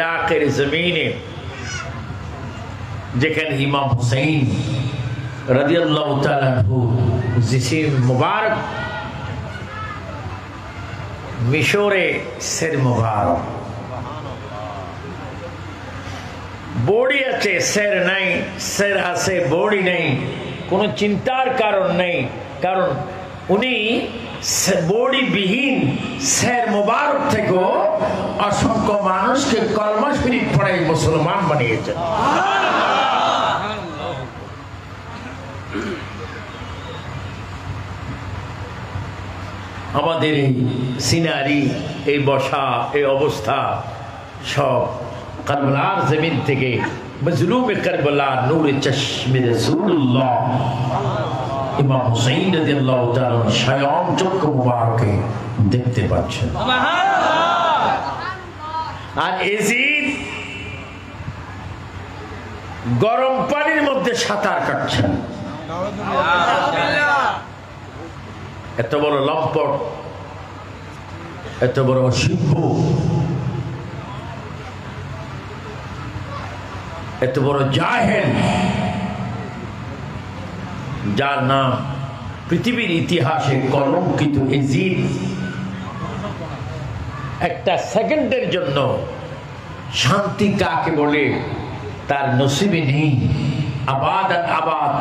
ইরাকের জমিনে যেখানে ইমাম হুসাইন রাদিয়াল্লাহু তাআলা আনহু জিসিম মুবারক, মিশরে সের মুবারক, বডি আছে সের নাই, সের আছে বডি নেই, কোনো চিন্তার কারণ নেই, কারণ উনি বডিবিহীন সের মুবারক থেকেও অসংখ্য মানুষকে কলমা শরীফ পড়াই মুসলমান বানিয়েছেন। আমাদের এই সিনারি, এই বসা, এই অবস্থা সব কারবালার জমিন থেকে মজলুমে কারবালা নূরে চশমে রাসূলুল্লাহ ইমাম হুসাইন রাদিয়াল্লাহু তাআলা স্বয়ং চক্ষু মুবারকে দেখতে পাচ্ছেন। আর এজিদ গরম পানির মধ্যে সাঁতার কাটছেন। এত বড় লম্পট, এত বড় অসভ্য, এত বড় জাহেল, যার নাম পৃথিবীর ইতিহাসে কলঙ্কিত এজিদ, একটা সেকেন্ডের জন্য শান্তি কাকে বলে তার নসিবে নেই। আবাদ আর আবাদ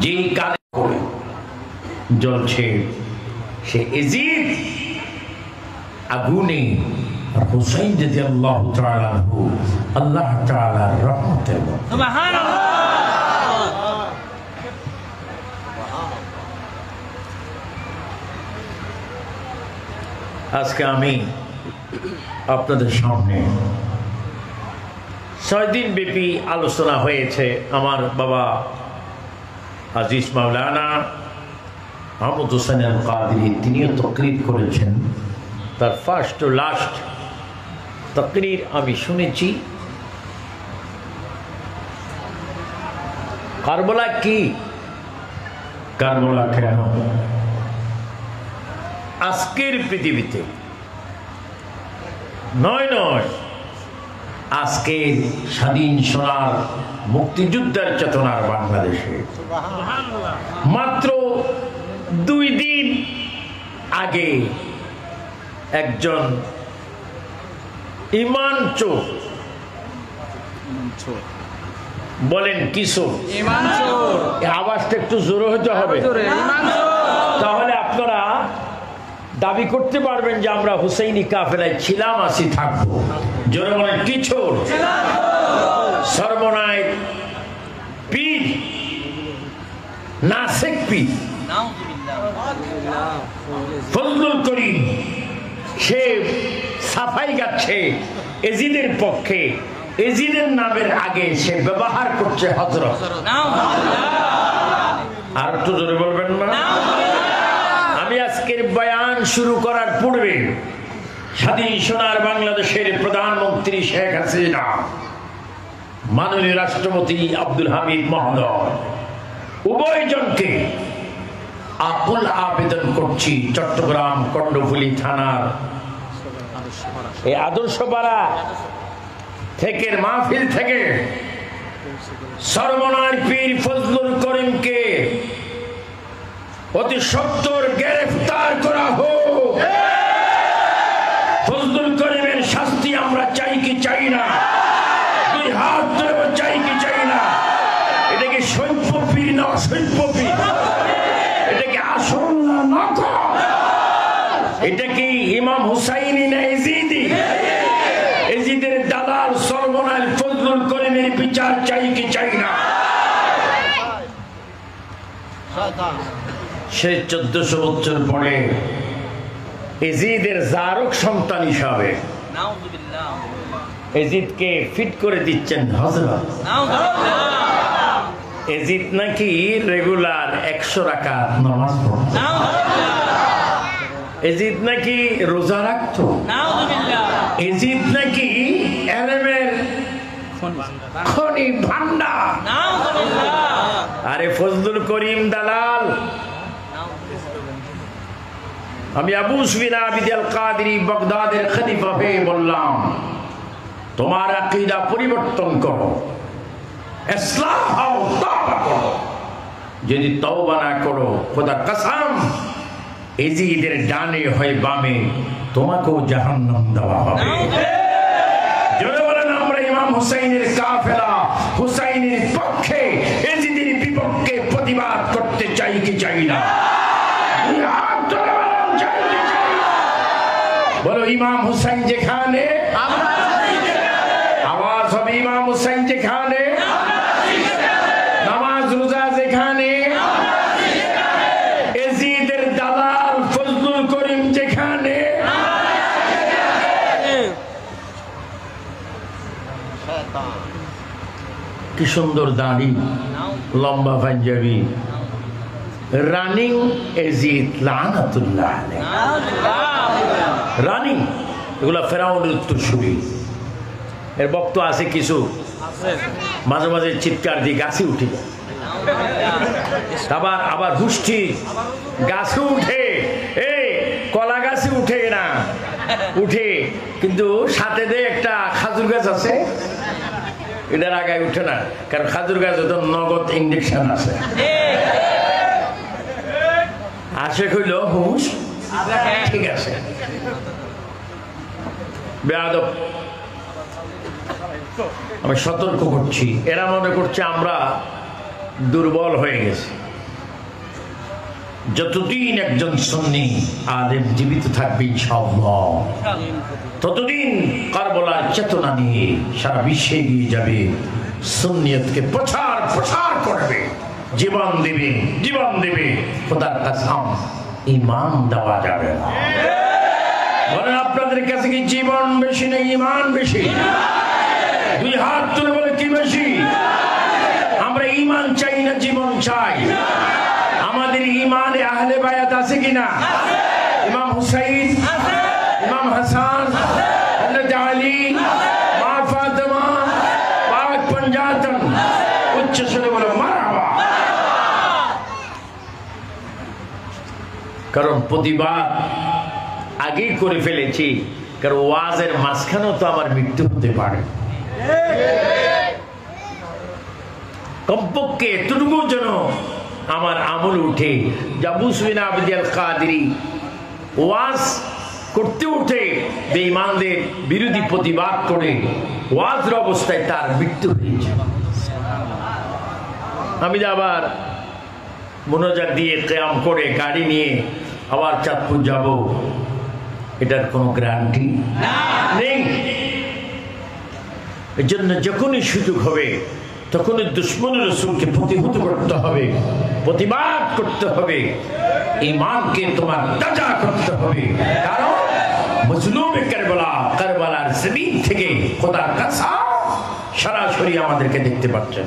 যে কালে করে জ্বলছে সে এজিদ আগুনে, আর হুসাইন রাদিয়াল্লাহু তাআলা আনহু আল্লাহ তাআলার রহমতের মধ্যে। সুবহানাল্লাহ। আজকে আমি আপনাদের সামনে 6 দিন ব্যাপী আলোচনা হয়েছে। আমার বাবা আজিজ মাওলানা আহমদ হোসেন আল কাদরি তিনিও তাকরীর করেছেন। তার ফার্স্ট টু লাস্ট তাকরীর আমি শুনেছি। কারবালা কি, কারবালা কেন আজকের পৃথিবীতে নয়, আজকের স্বাধীন সোনার মুক্তিযুদ্ধের চেতনার বাংলাদেশে মাত্র 2 দিন আগে একজন ইমান চোর, বলেন কিশোর, আওয়াজটা একটু জোরে হতে হবে, তাহলে আপনারা দাবি করতে পারবেন যে আমরা হুসাইনি কাফেলায় ছিলাম, আছি, থাকবো। জোরে বলেন কিশোর, সর্বনায় পীর, নাসিক পীর ফজলুল করিম, সে সাফাই গাচ্ছে এজিদের পক্ষে। এজিদের নামের আগে সে ব্যবহার করছে হযরত। আর একটু জোরে বলবেন না? আমি আজকের বয়ান শুরু করার পূর্বে স্বাধীন সোনার বাংলাদেশের প্রধানমন্ত্রী শেখ হাসিনা, মাননীয় রাষ্ট্রপতি আব্দুল হামিদ মহোদয়, উভয়জনকে আকুল আবেদন করছি চট্টগ্রাম কর্ণফুলী থানার এই আদর্শপাড়া থেকে মাহফিল থেকে সর্বনার পীর ফজলুল করিমকে অতি সত্বর গ্রেফতার করা হোক। ফজলুল করিমের শাস্তি আমরা চাই কি চাই না? 2 হাত ধরে চাই কি চাই না? এটা কি সভ্য পীর না অসভ্য পীর? এটা কি আসল না নকল? এটা কি ইমাম হুসাইনি না এজিদি? এজিদের দালাল সর্বনাল ফজলুল করিমের বিচার চাই কি চাই না? সে 1400 বছর পরে এজিদের জারক সন্তান হিসাবে এজিদকে ফিট করে দিচ্ছেন হযরত। এজিদ নাকি রেগুলার 100 রাকাত নামাজ পড়ত, এজিদ নাকি রোজা রাখতো, এজিদ নাকি এলেমের খনি ভান্ডার। আরে ফজলুল করিম দালাল, আমি আবু সুফিয়ান আবিদ আল কাদেরী বাগদাদের খলিফা হয়ে বললাম, তোমার আকীদা পরিবর্তন করো, ইসলাহ হও, তওবা করো। যদি তওবা না করো, খোদার কসম এজিদের ডানে হয় বামে তোমাকেও জাহান্নাম দেওয়া হবে। জোরে বলেন আমরা ইমাম হুসাইনের কাফেলা, হুসাইনের পক্ষে, এজিদের বিপক্ষে প্রতিবাদ করতে চাই কি চাই না? বলো ইমাম হুসাইন যেখানে, আওয়াজ হবে ইমাম হুসাইন যেখানে, নামাজ রোজা যেখানে, এজিদের দালাল ফজলুল করিম যেখানে, কি সুন্দর দাড়ি, লম্বা পাঞ্জাবি, রানিং এজিদ লানাতুল্লাহ আলাইহি, রানিং, এগুলা ফেরাউনের উত্তরসূরি। এর বক্ত আছে কিছু, মাঝে মাঝে চিৎকার দিয়ে গাছে উঠে যায়, আবার হুষ্টি গাছে উঠে, কলা গাছে উঠে না, উঠে কিন্তু সাথে দিয়ে একটা খাজুর গাছ আছে, এটার আগায় উঠে না, কারণ খাজুর গাছ তো নগদ ইঞ্জেকশন আছে। আসে কইল হুশ, ঠিক আছে। বেয়াদব, আমি সতর্ক করছি, এরা মনে করছে আমরা দুর্বল হয়ে গেছি। যতদিন একজন সুন্নি আলেম জীবিত থাকবে ইনশাআল্লাহ, ততদিন কারবালার চেতনা নিয়ে সারা বিশ্বে এগিয়ে যাবে, সুন্নিয়তকে প্রচার করবে, জীবন দেবে। খোদার কসম ঈমান দেওয়া যাবে না। বলেন আপনাদের কাছে কি জীবন বেশি না ঈমান বেশি? দুই হাত তুলে বলে কি বেশি? আমরা ঈমান চাই না জীবন চাই? আমাদের ঈমানে আহলে বায়াত আছে কিনা? ইমাম হুসাইন, ইমাম হাসান, হযরত আলী, মা ফাতেমা, পাক পঞ্জাতন, উচ্চ স্বরে বলে মারহাবা। কারণ প্রতিবাদ আগেই করে ফেলেছি, কারণ ওয়াজের মাঝখানেও তো আমার মৃত্যু হতে পারে। কমপক্ষে এতটুকু যেন আমার আমল উঠে। আবু সুফিয়ান আবিদ আল কাদেরী ওয়াজ করতে উঠে বেঈমানদের বিরোধী প্রতিবাদ করে ওয়াজের অবস্থায় তার মৃত্যু হয়েছে। আমি আবার মুনাজাত দিয়ে কিয়াম করে গাড়ি নিয়ে আবার চাঁদপুর যাব, এটার কোনো গ্যারান্টি নেই। এর জন্য যখনই সুযোগ হবে তখনই দুশমনের রাসূলকে প্রতিহত করতে হবে, প্রতিবাদ করতে হবে, ঈমানকে তোমার তাজা করতে হবে। কারণ মজলুমে কারবালার জমিন থেকে খোদার কসম সরাসরি আমাদেরকে দেখতে পাচ্ছেন।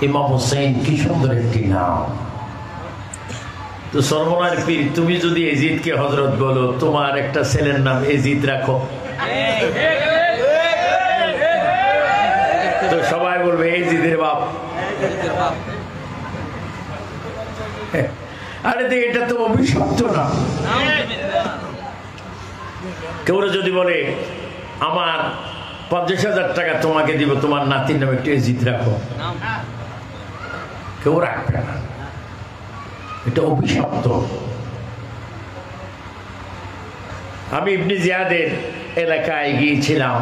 ইমাম হুসাইন কি সুন্দর একটি নাম। তো সরমনার পীর, তুমি যদি এজিদকে হযরত বলো, তোমার একটা ছেলের নাম এজিদ রাখো, তো সবাই বলবে এজিদের বাপ। আরে এটা তো অভিশপ্ত না। কেউ যদি বলে আমার 50,000 টাকা তোমাকে দিব, তোমার নাতির নামে একটু এজিদ রাখো, কেউ রাখবে না, এটা অভিশপ্ত। আমি ইবনে জিয়াদের এলাকায় গিয়েছিলাম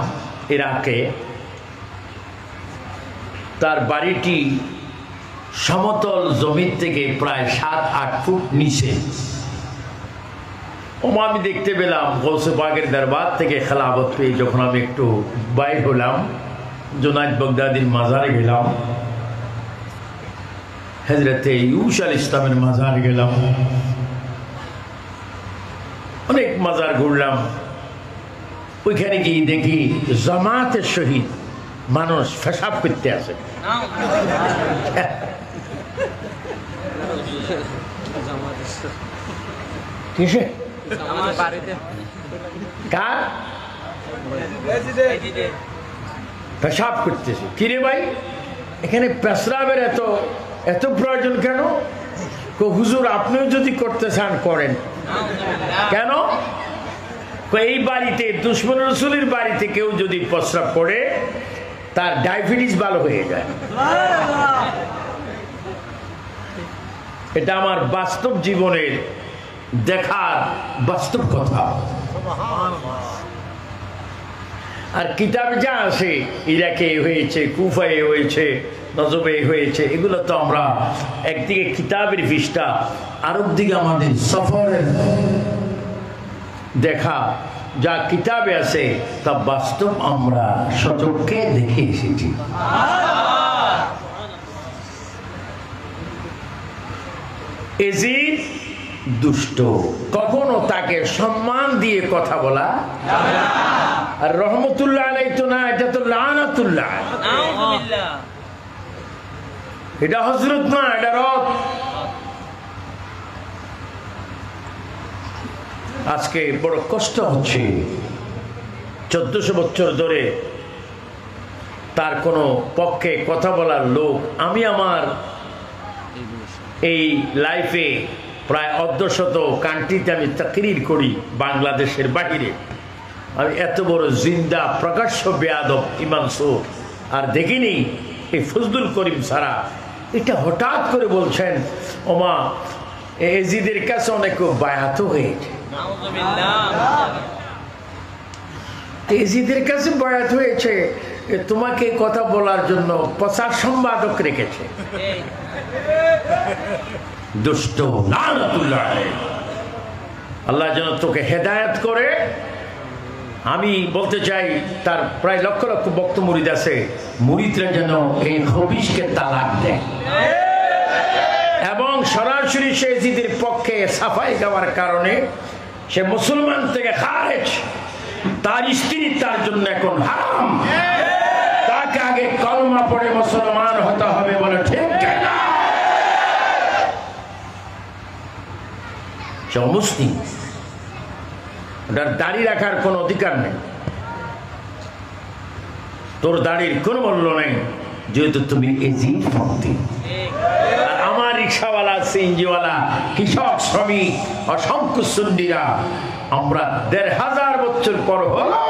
ইরাকে। তার বাড়িটি সমতল জমির থেকে প্রায় 7-8 ফুট নিচে। আমি দেখতে পেলাম গৌসে পাকের দরবার থেকে খেলাফত পেয়ে যখন আমি একটু বাইর হলাম, জুনায়েদ বাগদাদির মাজারে গেলাম, হযরতে ইউসুফ আলাইহিস ইসলামের মাজার গেলাম, অনেক মাজার ঘুরলাম। ওইখানে গিয়ে দেখি জামাতের শহীদ মানুষ পেশাব করতে আসে। কিসে কার পেশাব করতেছে? কিরে ভাই, এখানে পেশরাবের এত এত প্রয়োজন কেন? হুজুর আপনিও যদি করতে চান করেন। কেন? এই বাড়িতে দুশমন রসুলের বাড়িতে কেউ যদি প্রস্রাব করে তার ডায়াবেটিস ভালো হয়ে যায়। এটা আমার বাস্তব জীবনের দেখার বাস্তব কথা। আর কিতাবে যা আছে ইরাকে হয়েছে, কুফায় হয়েছে, নজবে হয়েছে, এগুলো তো আমরা একদিকে কিতাবের পৃষ্ঠা, আরেক দিকে আমাদের সফরের দেখা, যা কিতাবে আছে তা বাস্তব আমরা সচক্ষে দেখে এসেছি। এজিদ দুষ্ট, কখনো তাকে সম্মান দিয়ে কথা বলা যাবে না। আর রহমতুল্লাহ আলাইহি তো না, এটা তো লানাতুল্লাহ। এটা হযরত না, এটা রব। আজকে বড় কষ্ট হচ্ছে, 1400 বছর ধরে তার কোনো পক্ষে কথা বলার লোক। আমি আমার এই লাইফে প্রায় 100 কান্ট্রিতে আমি তাকরির করি, বাংলাদেশের বাহিরে। আমি এত বড় জিন্দা প্রকাশ্য বেয়াদব ইমাম সুর আর দেখিনি এই ফজলুল করিম ছাড়া। এটা হঠাৎ করে বলছেন ওমা এজিদের কাছে অনেক বায়াত হয়েছে, এজিদের কাছে বায়াত হয়েছে, তোমাকে কথা বলার জন্য প্রচার সম্পাদক রেখেছে। দুষ্ট, লানাতুল্লাহ আলাইহি। আল্লাহ যেন তোকে হেদায়েত করে। আমি বলতে চাই তার প্রায় লক্ষ লক্ষ ভক্ত মুরিদ আছে, মুরিদরা যেন এই হবিশকে তালাক দেয় এবং সরাসরি সে জিদের পক্ষে সাফাই গাওয়ার কারণে সে মুসলমান থেকে খারেজ। তার স্ত্রী তার জন্য এখন হারাম। তাকে আগে কলমা পড়ে মুসলমান হতে হবে বলে, ঠিক না? সে মুসলিম, ওটার দাড়ি রাখার কোনো অধিকার নেই, তোর দাড়ির কোনো মূল্য নেই, যেহেতু তুমি এজিদ ভক্তি। আমার রিক্সাওয়ালা, সিএনজিওয়ালা, কৃষক, শ্রমিক, অসংখ্য সুন্নিরা আমরা 1500 বছর পর হলো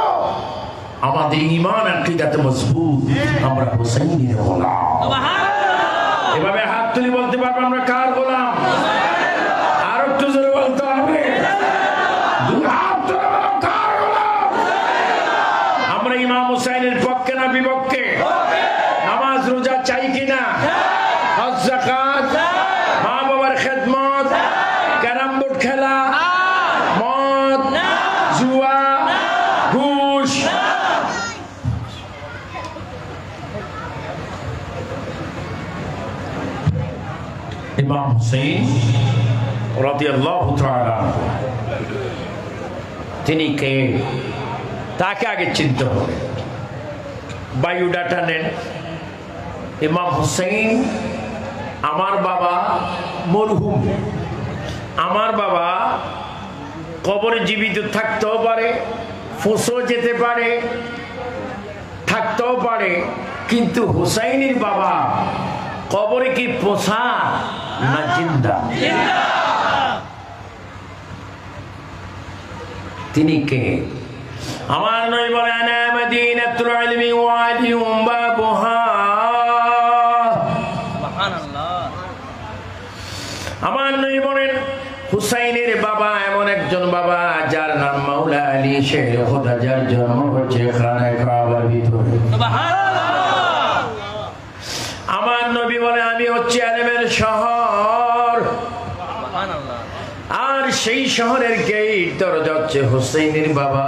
আমাদের ঈমান আকীদাতে মজবুত, আমরা হুসাইনের গোলাম। এভাবে হাত তুলে বলতে পারবো আমরা কার গোলাম? আর একটু জোরে বলতে হবে, আমরা ইমাম হুসাইনের পক্ষে না বিপক্ষে? নামাজ রোজা চাই কিনা? হজ যাকাত, মা বাবার খেদমত, ক্যারাম বোর্ড খেলা, মদ, জুয়া, ঘুষ, ইমাম হুসাইন রাদিয়াল্লাহু তাআলা তিনি কে? তাকে আগে চিনতে হবে। বায়োডাটা নেন। ইমাম হুসাইন আমার বাবা মরহুম, আমার বাবা কবরে জীবিত থাকতেও পারে, ফুঁসো যেতে পারে, থাকতেও পারে, কিন্তু হুসাইনের বাবা কবরে কি পোষা না জিন্দা? তিনি কে? আমার নবী বলে আনা মাদিনাতুল ইলমি ওয়া আলিয়ুম বাবুহা। সুবহানাল্লাহ। আমার নবী বলেন হুসাইনের বাবা এমন একজন বাবা যার নাম মাওলা আলী শের খোদা, যার জন্ম হচ্ছে খানে কাবার ভিতরে। সুবহানাল্লাহ। আমার নবী বলে আমি হচ্ছে ইলমের শহর। সুবহানাল্লাহ। আর সেই শহরের গেট দরজা হচ্ছে হুসাইনের বাবা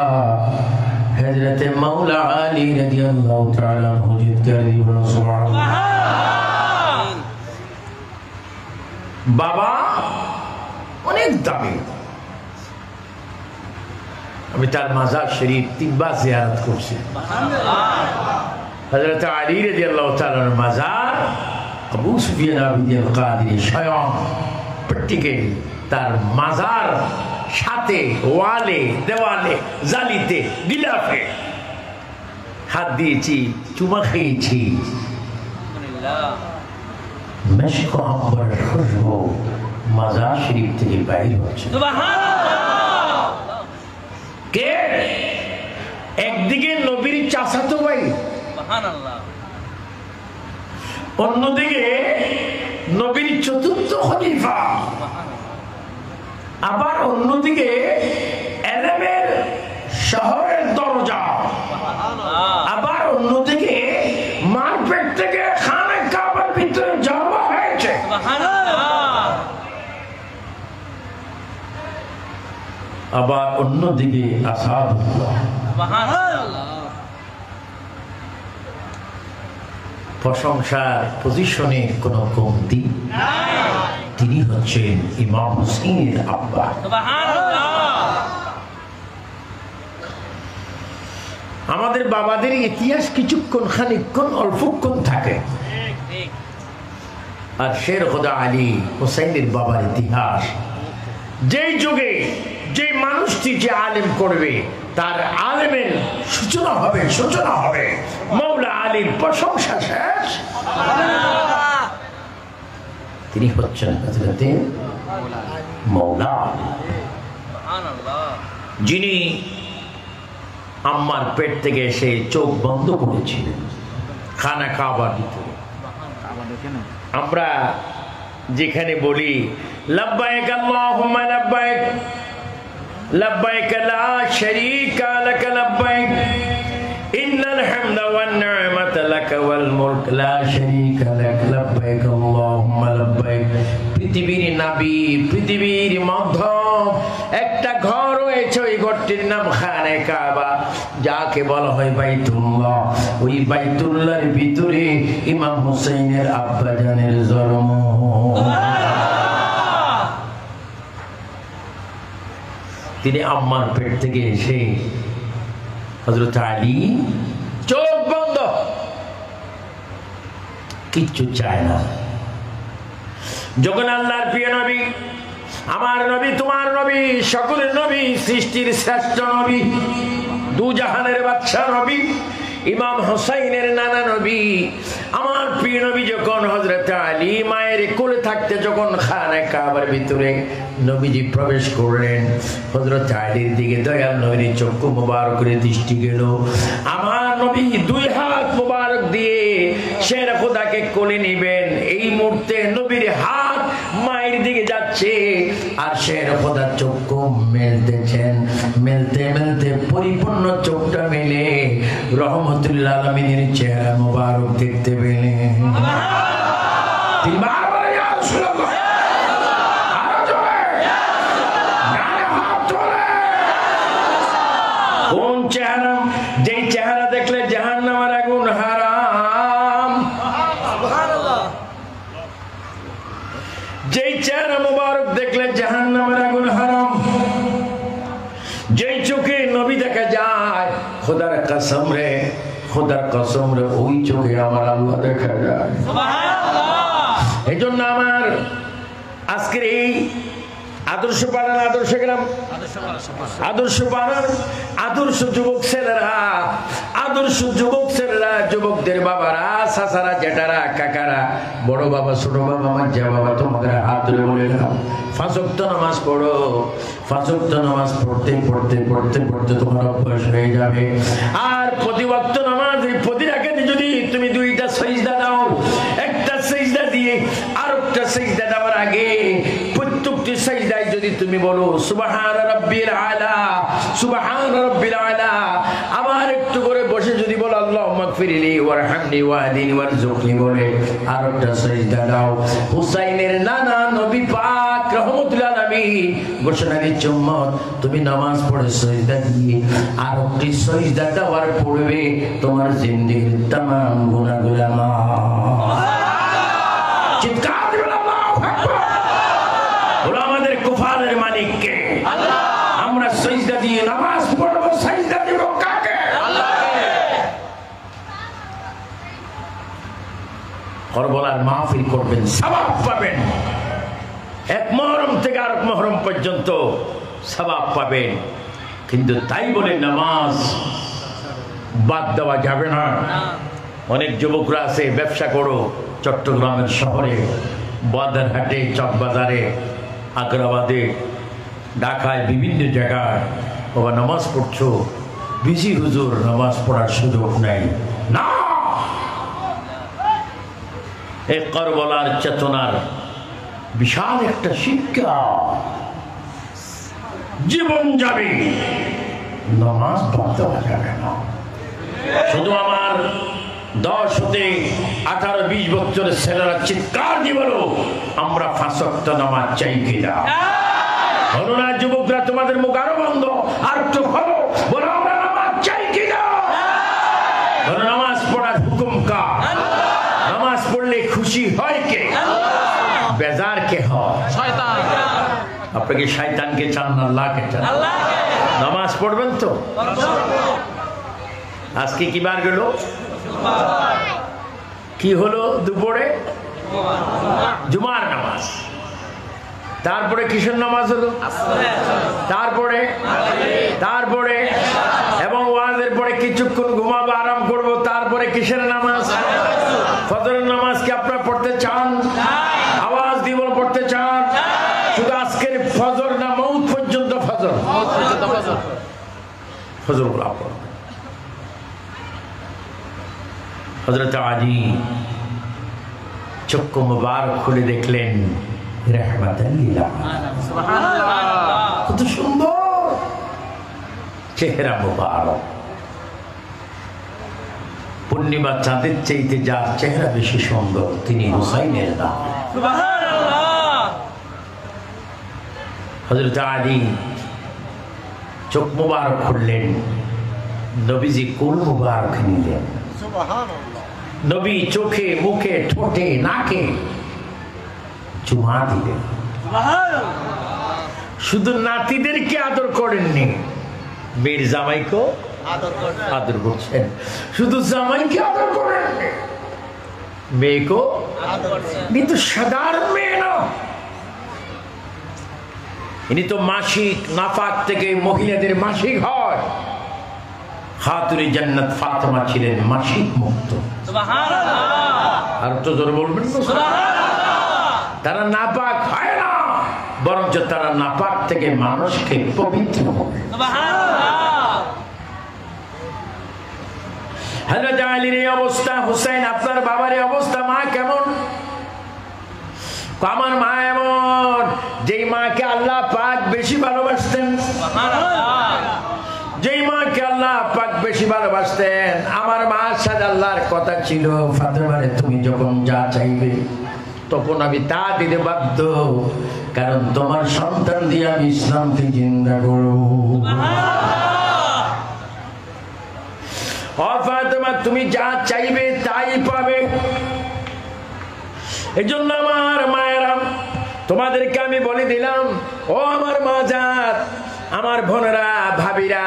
হযরতে মাওলা আলী রাদিয়াল্লাহু তাআলা আনহু। সুবহানাল্লাহ। বাবা অনেক দামি। আমি তার মাজার শরীফ 3 বার জিয়ারত করছি। হযরত আলী রাদিয়াল্লাহু তাআলার মাজার আবু সুফিয়ান আবিদিল কাদির স্বয়ং প্র্যাকটিক্যালি তার মাজার সাথে ওয়ালে, দেওয়ালে, জালিতে, গিলাফে হাত দিয়েছি, চুমা খেয়েছি। মেশক আম্বরের খুশবু মাজার শরীফ থেকে বাইর হচ্ছে। কে? একদিকে নবীর চাচাতো ভাই, অন্যদিকে নবীর চতুর্থ খলিফা, আবার অন্যদিকে এলেমের শহরের দরজা, আবার অন্যদিকে মারপেট থেকে খানে কাবার ভিতরে যাওয়া হয়েছে। আবার অন্যদিকে আসাদুল্লাহ, প্রশংসার পজিশনে কোনো কমতি, তিনি হচ্ছেন ইমাম হুসাইনের আব্বা। আমাদের বাবাদের ইতিহাস কিছুক্ষণ খানিকক্ষণ অল্পক্ষণ থাকে, আর শের খোদা আলী হুসাইনের বাবার ইতিহাস যেই যুগে যে মানুষটি যে আলেম করবে তার আলেমের সূচনা হবে মৌলা আলীর প্রশংসা শেষ। তিনি হচ্ছেন হযরতে মৌলা আলী, যিনি আম্মার পেট থেকে এসে চোখ বন্ধ করেছিলেন খানা কাবার ভিতরে। আমরা যেখানে বলি লব্বাইক আল্লাহুম্মা লব্বাইক লব্বাইক লা শারীকা লাক লব্বাইক ইন্নাল হামদা ওয়ান নি'মাতা লাক ওয়াল মুলক লা শারীকা লাক লব্বাইক আল্লাহুম্মা লব্বাইক। পৃথিবীর নবী, পৃথিবীর মধ্যম একটা ঘর রয়েছে, ওই ঘরটির নাম খানে কাবা, যাকে বলা হয় বাইতুল্লাহ। ওই বাইতুল্লাহর ভিতরে ইমাম হুসাইনের আব্বা জানের জন্ম। তিনি আম্মার পেট থেকে এসে হযরত আলী চোখ বন্ধ, কিচ্ছু চায় না। যখন আল্লাহর প্রিয় নবী, আমার নবী, তোমার নবী, সকলের নবী, সৃষ্টির শ্রেষ্ঠ নবী, দুজাহানের বাদশা নবী, ইমাম হুসাইনের নানা নবী, আমার প্রিয় নবী যখন হযরত আলী মায়ের কোলে থাকতে যখন খানে কাবার ভিতরে নবীজি প্রবেশ করলেন, হযরত আলীর দিকে দয়াল নবীর চক্ষু মোবারকের দৃষ্টি গেল। আমার নবী দুই হাত মোবারক দিয়ে শের খোদাকে কোলে নিবেন, এই মুহূর্তে নবীর হাত মায়ের দিকে যাচ্ছে, আর শের খোদা চক্ষু মেলতেছেন। মেলতে মেলতে পরিপূর্ণ চোখটা মেলে রহমতুল্লাহ আলামিনের চেহারা মোবারক দেখতে পেলেন। কোন চেহারা? যেই চেহারা দেখলে জাহান্নামের আগুন হারাম, যেই চেহারা মোবারক দেখলে জাহান্নামের আগুন হারাম, যেই চোখে নবী দেখা যায়, খোদার কসম রে, খোদার কসম রে, ওই চোখে আমার আল্লাহ দেখা যায়। এই জন্য আমার আজকের এই আদর্শ পাড়ার, আদর্শ গ্রাম, আদর্শ পাড়ার আদর্শ যুবক ছেলেরা, আদর্শ যুবক ছেলেরা, যুবকদের বাবারা, চাচারা, জেঠারা, কাকারা, বড় বাবা, ছোট বাবা, মাঝা বাবা, তোমাদের হাত ধরে বলে না, 5 ওয়াক্ত নামাজ পড়ো। 5 ওয়াক্ত নামাজ পড়তে পড়তে পড়তে পড়তে তোমার অভ্যাস হয়ে যাবে। আর প্রতি ওয়াক্ত নামাজ, প্রতি রাকাতে যদি তুমি 2টা সিজদা দাও, একটা সিজদা দিয়ে আরেকটা সিজদা দেওয়ার আগে প্রত্যেকটি সিজদায় যদি তুমি বলো সুবহান রাব্বিল আলা, সুবহান রাব্বিল আলা, আবার একটু করে বসে যদি বলো আল্লাহুম্মা গফিরলি ওয়ারহামনি ওয়াহদিনি ওয়ারযুকনি বলে আরেকটা সিজদা দাও, হুসাইনের নানা নবী পাক রহমতুল্লাহ আলাইহি ঘোষণা দিচ্ছে উম্মত, তুমি নামাজ পড়ে সিজদা দিয়ে আরেকটি সিজদা দেওয়ার পূর্বে তোমার জিন্দেগীর तमाम গুনাহগুলো মাফ। চিৎকার দিবেন আল্লাহু আকবার। ওরা আমাদের কুফারের মালিক কে? আল্লাহ। আমরা সিজদা দিয়ে নামাজ পড়ব, সিজদা দিব কাকে? আল্লাহকে। করবলার মাহফিল করবেন, সওয়াব পাবেন। এক মুহররম থেকে আরেক মুহররম পর্যন্ত সওয়াব পাবেন, কিন্তু তাই বলে নামাজ বাদ দেওয়া যাবে না। অনেক যুবকরা আছে ব্যবসা করো, চট্টগ্রামের শহরে, বাজারহাটে, চকবাজারে, আগ্রাবাদে, ঢাকায়, বিভিন্ন জায়গায় বাবা নামাজ পড়ছো, বিজি হুজুর নামাজ পড়ার সুযোগ নেই না। এই কারবালার চেতনার বিশাল একটা শিক্ষা, জীবন যাবে, নামাজ পড়তে যাবে না। শুধু আমার 10 হতে 18-20 বছরের ছেলেরা চিৎকার দিয়ে বলো, আমরা 5 ওয়াক্ত নামাজ চাই কিনা? বলো না যুবকরা, তোমাদের মুখ আরো বন্ধ, আর একটু হলো, বলো আমরা নামাজ চাই কিনা? বলো নামাজ পড়ার হুকুম কার? নামাজ পড়লে খুশি হয় কে? বেজার কে হয়? শয়তান। আপনাকে শয়তানকে চান না আল্লাহকে চান? নামাজ পড়বেন তো? আজকে কি বার গেল? কি হলো দুপুরে? জুমার নামাজ। তারপরে কিসের নামাজ হলো? তারপরে এবং ওয়াজের পরে কিছুক্ষণ ঘুমাবো, আরাম করবো, তারপরে কিসের নামাজ? ফজরের নামাজ কি আপনারা পড়তে চান? আওয়াজ দিব পড়তে চান? শুধু আজকের ফজর না, মউত পর্যন্ত ফজর? ফজর হযরত আলী চক্ষু মুবারক খুলে দেখলেন রাহমাতাল লিল আলামিন। সুবহানাল্লাহ, কত সুন্দর চেহারা মুবারক। পূর্ণিমা চাঁদের চাইতে যার চেহারা বেশি সুন্দর তিনি হুসাইনের নাম। সুবহানাল্লাহ। হযরত আলী চোখ মুবারক খুললেন, নবীজি কোল মুবারক নিলেন। সুবহানাল্লাহ। নবী চোখে, মুখে, ঠোঁটে, নাকে চুমা দিলেন। শুধু নাতিদেরকে আদর করেননি, মেয়ের জামাইকেও আদর করছেন। শুধু জামাইকে আদর করেননি, মেয়েকেও আদর করছেন। কিন্তু সাধারণ মেয়ে না, ইনি তো মাসিক নাফাক থেকে মহিলাদের মাসিক হয়। খাতুনে জান্নাত ফাতেমা ছিলেন মাসিক মুক্ত। সুবহানাল্লাহ। আর তো জোরে বলবেন না? সুবহানাল্লাহ। তারা নাপাক হয় না, বরঞ্চ তারা নাপাক থেকে মানুষকে পবিত্র করে। সুবহানাল্লাহ। হযরত আলীর এই অবস্থা, হুসাইন আপনার বাবার এই অবস্থা, মা কেমন? আমার মা এমন, যেই মাকে আল্লাহ পাক বেশি ভালোবাসতেন। সুবহানাল্লাহ। যেই মাকে আল্লাহ পাক বেশি ভালোবাসতেন, আমার মার সাথে আল্লাহর কথা ছিল, ফাতেমারে তুমি যখন যা চাইবে তখন আমি তা দিতে বাধ্য, কারণ তোমার সন্তান দিয়ে আমি ইসলামকে জিন্দা করব। ও ফাতেমা, তুমি যা চাইবে তাই পাবে। এজন্য আমার মায়েরা, তোমাদেরকে আমি বলে দিলাম, ও আমার মা জাত, আমার বোনেরা, ভাবিরা,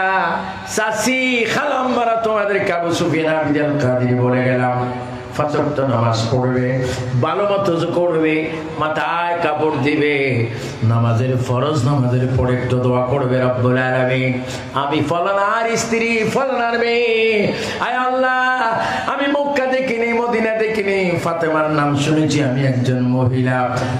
চাচি, খালাম্মারা, তোমাদেরকে আবু সুফিয়ান আবিদাল কাদির বলে গেলাম, 5 ওয়াক্ত নামাজ পড়বে, ভালো মতো করবে, মাথায় কাপড় দিবে, নামাজের ফরজ নামাজের পরে একটু দোয়া করবে, রব্বুল আলামিন আমি ফলানার স্ত্রী, ফলানার মেয়ে, আয় আল্লাহ আমি মক্কা দেখিনি, মদিনা দেখিনি, ফাতেমার নাম শুনেছি, আমি একজন মহিলা,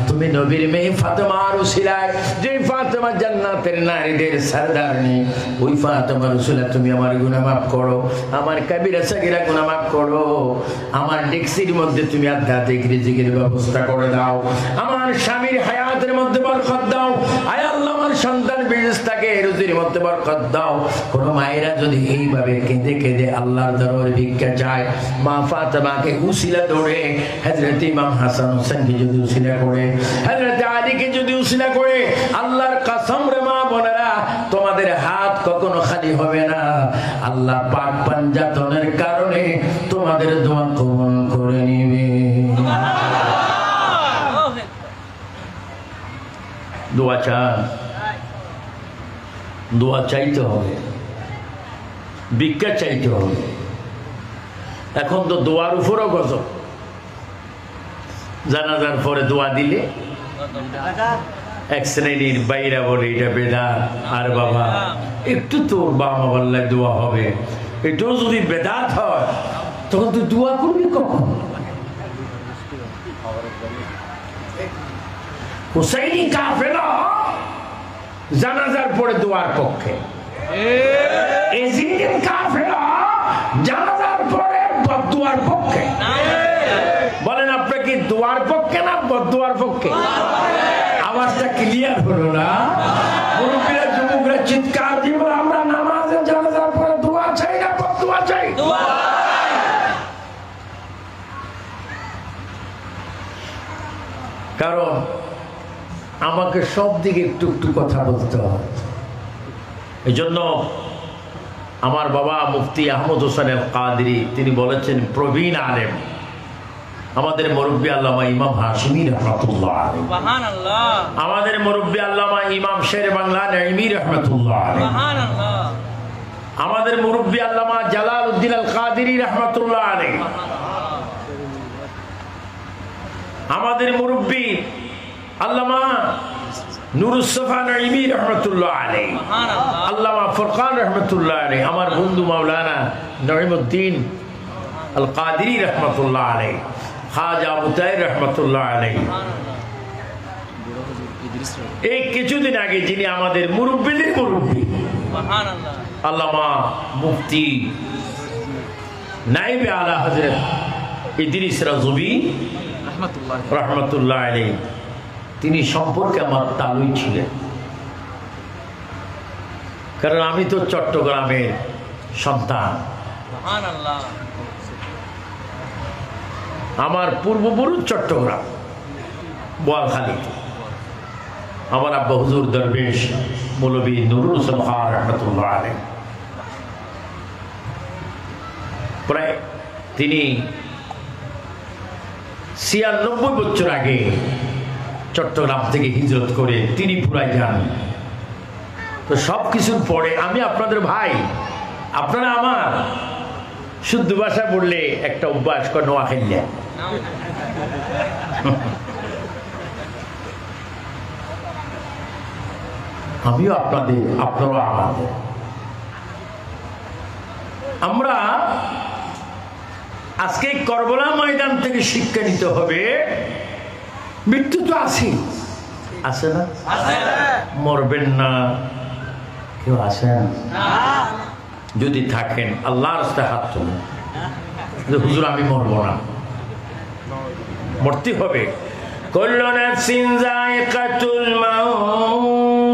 তুমি নবীর মেয়ে ফাতেমার উসিলায় যে ফাতেমা জান্নাতের নারীদের সরদারনি, ওই ফাতেমার উসিলায় তুমি আমার গুনাহ মাফ করো, আমার কাবিরা সাগীরা গুনাহ মাফ করো, আমার ডেক্সির মধ্যে তুমি আধ্যাত্মিক রিজিকের ব্যবস্থা করে দাও, আমার স্বামীর হায়াতের মধ্যে বরকত দাও, আয় আল্লাহ আমার সন্তান বিজনেসটাকে রুজির মধ্যে বরকত দাও। কোন মায়েরা যদি এইভাবে কেঁদে কেঁদে আল্লাহর দরবারে ভিক্ষা চায়, মা ফাতেমাকে উসিলা ধরে, হযরত ইমাম হাসান হোসেনকে যদি উসিলা করে, হযরত আলীকে যদি উসিলা করে, আল্লাহর কসম রে মা বোনেরা, তোমাদের হাত কখনো খালি হবে না। আল্লাহ পাক পাঞ্জাতনের কারণে তোমাদের দোয়া কবুল করে নিবে। দোয়া চান, দোয়া চাইতে হবে, ভিক্ষা চাইতে হবে। এখন তো দোয়ার উপরও গজব, জানাজার পরে দোয়া দিলে এক শ্রেণীর বাইরা বলে এটা বেদাত, আর বাবা একটু তোর বাবা বললে দোয়া হবে, এটাও যদি বেদাত হয় তখন তুই দোয়া করবি কখন? হুসাইনি কাফেলা জানাজার পরে দোয়ার পক্ষে, এজিদিন কাফেলা জানাজার পরে বদদুয়ার পক্ষে। বলেন আপনি কি দোয়ার পক্ষে না বদদুয়ার পক্ষে? আওয়াজটা ক্লিয়ার হলো না? মুরব্বীরা যুবকরা চিৎকার দিব, আমরা নামাজে জানাজার পরে দোয়া চাই না বদদুয়া চাই? কারণ আমাকে সব দিকে একটু একটু কথা বলতে হয়। এই জন্য আমার বাবা মুফতি আহমদ হোসেন আল কাদরি তিনি বলেছেন, প্রবীণ আলেম আমাদের মুরব্বী আল্লামা ইমাম হাশিমি রহমাতুল্লাহ আলাইহি, সুবহানাল্লাহ, আমাদের মুরব্বী আল্লামা ইমাম শের বাংলা নাইমি রহমাতুল্লাহ আলাইহি, সুবহানাল্লাহ, আমাদের মুরব্বী আল্লামা জালালউদ্দিন আল কাদরি রহমাতুল্লাহ আলাইহি, আমাদের মুরব্বী আল্লামা নুরুসফা নাইমি রহমাতুল্লাহ আলাইহি, সুবহানাল্লাহ, আল্লামা ফুরকান রহমাতুল্লাহ আলাইহি, আমার বন্ধু মাওলানা নঈমউদ্দিন আল কাদরি রহমাতুল্লাহ আলাইহি, খাজা আবু তাহের রহমাতুল্লাহ আলাইহি। এই কিছুদিন আগে যিনি আমাদের মুরব্বীদের মুরব্বী সুবহানাল্লাহ আল্লামা মুফতি নায়েবে আলা হযরত ইদ্রিস রাজবি রহমাতুল্লাহ আলাইহি, তিনি সম্পর্কে আমার তালুই ছিলেন। কারণ আমি তো চট্টগ্রামের সন্তান, আমার পূর্বপুরুষ চট্টগ্রাম বোয়ালখালীতে। আমার আব্বা হুজুর দরবেশ মৌলভী নুরুল হোসেন খান রহমাতুল্লাহ আলাইহি, প্রায় তিনি ৯৬ বছর আগে চট্টগ্রাম থেকে হিজরত করে ত্রিপুরায় যান। তো সব কিছুর পরে আমি আপনাদের ভাই, আপনারা আমার, শুদ্ধ ভাষা বললে একটা অভ্যাস করে নোয়াখাইয়া, আমিও আপনাদের, আপনারা আমাদের। আমরা আজকে করবলা ময়দান থেকে শিক্ষা নিতে হবে, মৃত্যু তো আছে, আছে না? মরবেন না কেউ, আসেন? যদি থাকেন আল্লাহর রাস্তায় হাত তুলুন, হুজুর আমি মরবো না, মরতে হবে। কুল্লু নাফসিন যায়িকাতুল মাউত,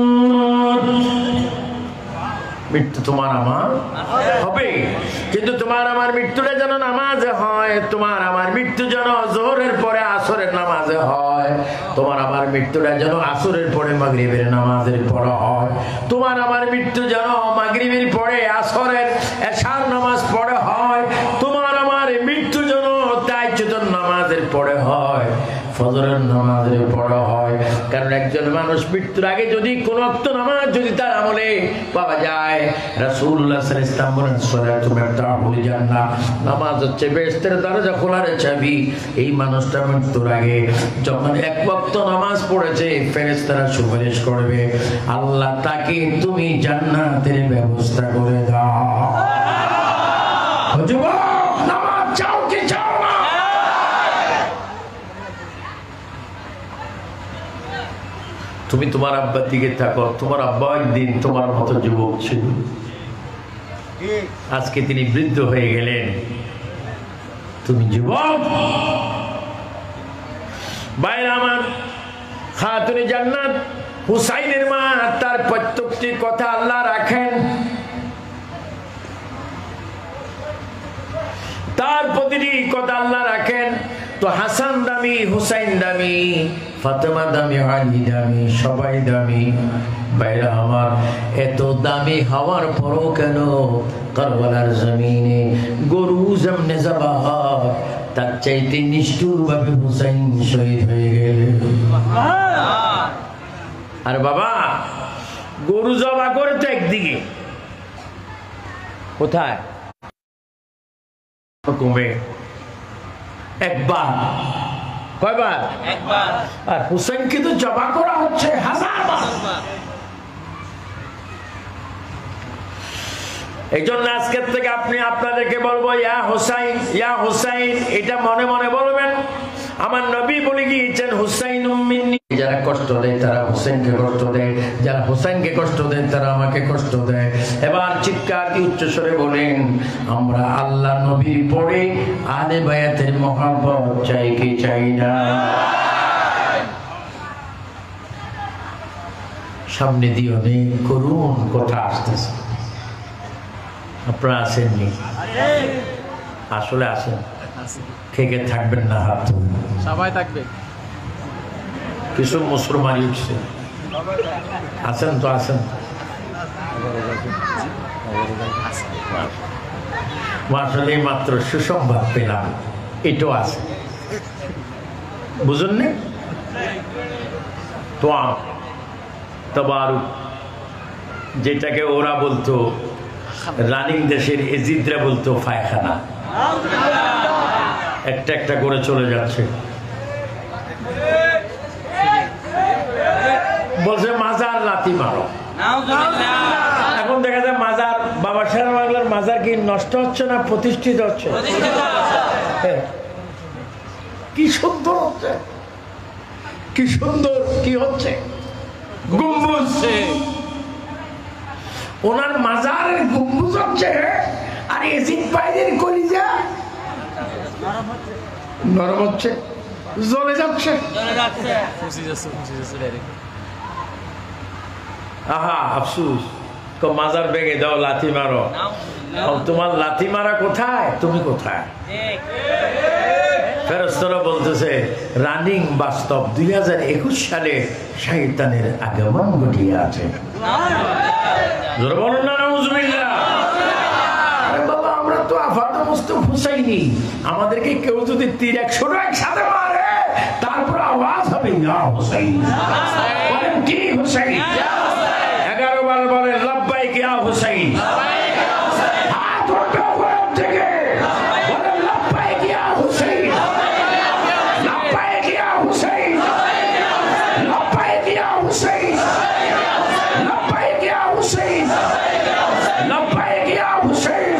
মৃত্যু তোমার আমার হবে, কিন্তু তোমার আমার মৃত্যুটা যেন নামাজে হয়, তোমার আমার মৃত্যু যেন জোহরের পরে আসরের নামাজে হয়, তোমার আমার মৃত্যুটা যেন আসরের পরে মাগরিবের নামাজের পরে হয়, তোমার আমার মৃত্যু যেন মাগরিবের পরে আসরের এশার নামাজ পড়ে হয়, তোমার আমার মৃত্যু যেন তাহাজ্জুদের নামাজের পরে হয়, ফজরের নামাজের পড়া হয়। কারণ একজন মানুষ মৃত্যুর আগে যদি কোন ওয়াক্ত নামাজ যদি তার আমলে পাওয়া যায়, রাসূলুল্লাহ সাল্লাল্লাহু আলাইহি ওয়াসাল্লাম বলেন, সালাতু মিফতাহুল জান্নাহ, নামাজ হচ্ছে বেহেশতের দরজা খোলার চাবি। এই মানুষটা মৃত্যুর আগে যখন এক ওয়াক্ত নামাজ পড়েছে, ফেরেশতারা সুপারিশ করবে, আল্লাহ তাকে তুমি জান্নাতের ব্যবস্থা করে দাও। যুবক, নামাজ চাও কি চাও না? তুমি তোমার আব্বার দিকে থাকো, তোমার আব্বা একদিন তোমার মতো যুবক ছিল, আজকে তিনি বৃদ্ধ হয়ে গেলেন, তুমি যুবক। বাইরে আমার খাতুনে জান্নাত হুসাইনের মা, তার প্রত্যেকটি কথা আল্লাহ রাখেন, তার প্রতিটি কথা আল্লাহ রাখেন। তো হাসান দামি, হুসাইন দামি, ফাতেমা দামি, আলী দামি, সবাই দামি। বাইরা আমার, এত দামি হওয়ার পরও কেন কারবালার জমিনে গরু যেমনে যাবাহ, তার চাইতে নিষ্ঠুর ভাবে হুসাইন শহীদ হয়ে গেল। আর বাবা, গরু জবা করে তো একদিকে, কোথায়? কমে একবার, কয়বার? একবার। আর হুসাইনকে তো জবা করা হচ্ছে হাজারবার। এই জন্য আজকের থেকে আপনি আপনাদেরকে বলবো, ইয়া হুসাইন, ইয়া হুসাইন, এটা মনে মনে বলবেন। আমার নবী বলে গিয়েছেন হুসাইনুম মিন্নি, যারা কষ্ট দেয় তারা হুসাইনকে কষ্ট দেয়, যারা হুসাইনকে কষ্ট দেয় তারা আমাকে কষ্ট দেয়। এবার চিৎকার দিয়ে উচ্চস্বরে বলেন, আমরা আল্লাহ নবীর পরে আলে বায়াতের মহব্বত চাই কি চাই না? সামনে দিয়ে অনেক করুণ কথা আসতেছে, আপনারা আসেননি? আসলে আসেন, খেকে থাকবেন না, হাত তুলুন। সবাই থাকবে, কিছু মুসলমানই উঠছে, আসেন তো আসেন। আসলে মাত্র সুসংবাদ পেলাম, এটাও আছে, বুঝুন না? তো তবারুক, যেটাকে ওরা বলতো, রানিং দেশের এজিদরা বলতো পায়খানা, একটা একটা করে চলে যাচ্ছে। বলছে মাজার লাথি মারো। এখন দেখা যায় মাজার, বাবা শের বাংলার মাজার কি নষ্ট হচ্ছে না প্রতিষ্ঠিত হচ্ছে? কি সুন্দর হচ্ছে, কি সুন্দর কি হচ্ছে, গম্বুজ, ওনার মাজারের গম্বুজ হচ্ছে, আর এজিদ ভাইদের কলিজা নরম হচ্ছে, জ্বলে যাচ্ছে। আহা আফসুস, তো মাজার ভেঙে দাও, লাথি মারো। তোমার লাথি মারা কোথায়, তুমি কোথায়? ফেরেশতারা বলতেছে রানিং বাস্তব 2021 সালে শয়তানের আগমন ঘটিয়ে আছে। বলুন না নাউজুবিল্লাহ। বাবা আমরা তো আফাদা মুস্তাফা হুসাইনি, আমাদেরকে কেউ যদি তীর 100 একসাথে মারে তারপর আওয়াজ হবে ইয়া হুসাইন, বলেন কি হুসাইন? 11 বার বলেন লাব্বাইক ইয়া হুসাইন। হাত উঠে উপর থেকে বলেন লাব্বাইক ইয়া হুসাইন, লাব্বাইক ইয়া হুসাইন, লাব্বাইক ইয়া হুসাইন, লাব্বাইক ইয়া হুসাইন, লাব্বাইক ইয়া হুসাইন,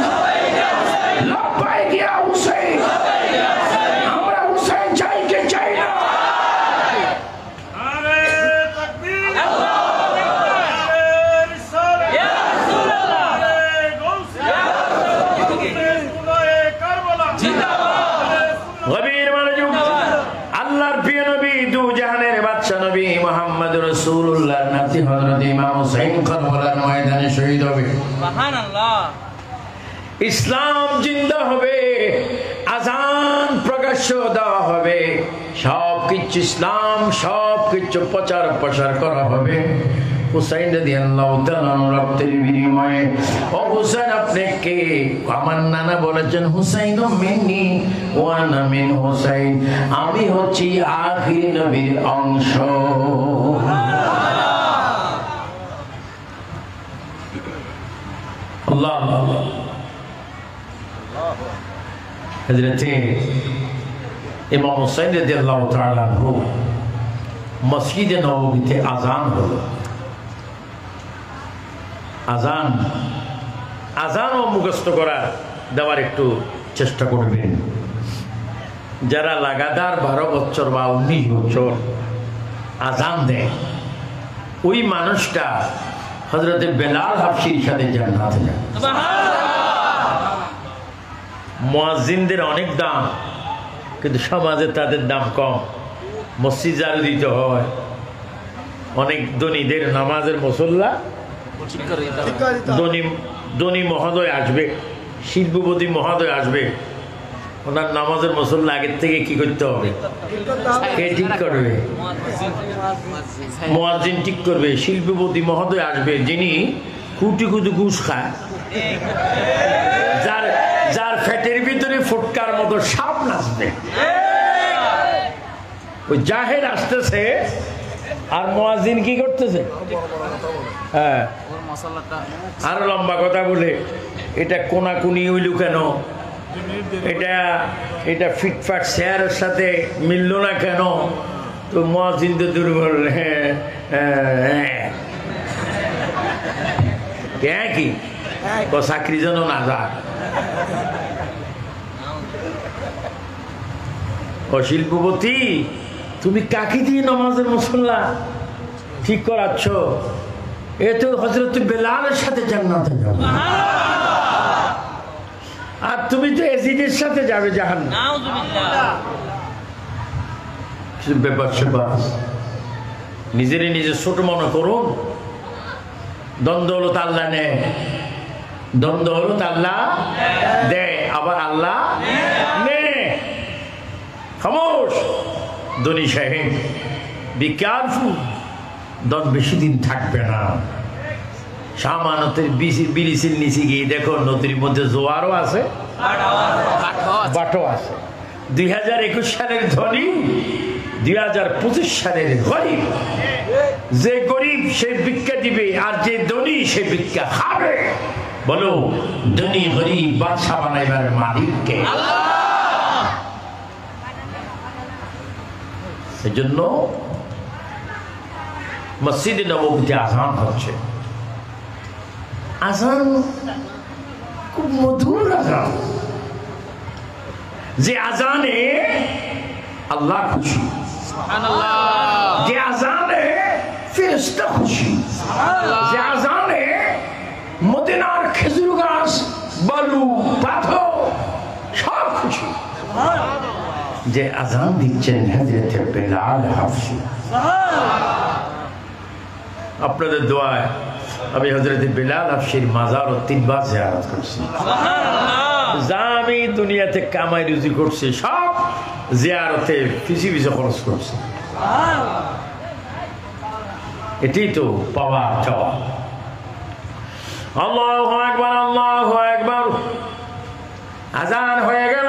লাব্বাইক ইয়া হুসাইন। আমরা হুসাইন চাই কে চাই না? নারে তাকবীর, নারে রিসালাত, ইয়া রাসূলুল্লাহ, নারে গাউসিয়া, সুনায়ে কারবালা জিন্দাবাদ। গভীর মনোযোগ। আল্লাহর প্রিয় নবী, দু জাহানের বাদশা নবী মুহাম্মদ রাসূলুল্লাহর নাতি হযরত ইমাম হুসাইন কারবালার ময়দানে শহীদ হবে। সুবহানাল্লাহ। ইসলাম জিন্দা হবে, আজান প্রকাশ্য দেওয়া হবে, সবকিছু ইসলাম, সবকিছু প্রচার প্রসার করা হবে। হুসাইন রাদিয়াল্লাহু তাআলা রক্তের বিনিময়ে, ও হুসাইন আপনি কে? আমার নানা বলেছেন হুসাইন মিন্নি ওয়া আনা মিন হুসাইন, আমি হচ্ছি আখির নবীর অংশ। আল্লাহ আল্লাহ। হযরতে ইমাম হুসাইন রাদিয়াল্লাহু তাআলা আনহু মসজিদে নববীতে আযান হলো। আযান আযানও মুখস্থ করা দেওয়ার একটু চেষ্টা করবেন। যারা লাগাতার 12 বছর বা 19 বছর আযান দেয়, ওই মানুষটা হযরতে বেলাল হাবশির সাথে জান্নাতে যায়। মুয়াজ্জিনদের অনেক দাম, কিন্তু সমাজে তাদের দাম কম। মসজিদ ঝাড়ু দিতে হয়, অনেক ধনীদের নামাজের মুসল্লা, ধনী মহোদয় আসবে, শিল্পপতি মহোদয় আসবে, ওনার নামাজের মুসল্লা আগের থেকে কি করতে হবে? কে ঠিক করবে? মুয়াজ্জিন ঠিক করবে। শিল্পপতি মহোদয় আসবে, যিনি কোটি কোটি ঘুষ খায়, যার ফ্যাটের ভিতরে ফুটকার মতো সাপ নাচবে। ওই জাহের আসতেছে আর মুয়াজ্জিন কি করতেছে? হ্যাঁ, আরো লম্বা কথা বলে, এটা কোনাকুনি হইল কেন, এটা ফিটফাট শেয়ারের সাথে মিলল না কেন? তো মুয়াজ্জিন তো দুর্বল। হ্যাঁ হ্যাঁ, কি চাকরি যেন না যায়। ও শিল্পপতি, তুমি কাকে দিয়ে নামাজের মুসল্লা ঠিক করাচ্ছ? এ তো হযরত বেলালের সাথে জান্নাতে যাবে, আর তুমি তো এজিদের সাথে যাবে জাহান্নামে। নাউযুবিল্লাহ। কিছু ব্যাপার স্যাপার নিজেরই নিজে ছোট মনে করুন। দ্বন্দ্ব হলো আল্লাহ নেয়, দ্বন্দ্ব হলো আল্লাহ দেয়, আবার আল্লাহ নেয়। খামোশ ধনী সাহেব, বি কেয়ারফুল, দন বেশি দিন থাকবে না। সামানতের বিরিচির নিচে গিয়ে দেখো নদীর মধ্যে জোয়ারও আছে, বাটো আছে। 2021 সালের ধনী, 2025 সালের গরিব। যে গরিব সে ভিক্ষা দিবে, আর যে ধনী সে ভিক্ষা খাবে। বলো, ধনী গরিব বাদশা বানাইবার মালিককে। সেজন্য মসজিদে নববীতে আযান হচ্ছে। আযান খুব মধুর আযান, যে আযানে আল্লাহ খুশি, যে আযানে ফেরেশতা খুশি, যে আযানে মদিনার খেজুর গাছ, বালু, পাথর সব খুশি। যে আযান দিচ্ছেন হযরত বেলাল হাফসি। আপনাদের দোয়ায় আমি হযরত বেলাল হাফসির মাজার 3 বার জিয়ারত করছি। যা আমি দুনিয়াতে কামাই রুজি করছি সব জিয়ারতে ফিসি ফিসে খরচ করছি। এটাই তো পাওয়া চাওয়া। আল্লাহু আকবার, আল্লাহু আকবার। আযান হয়ে গেল।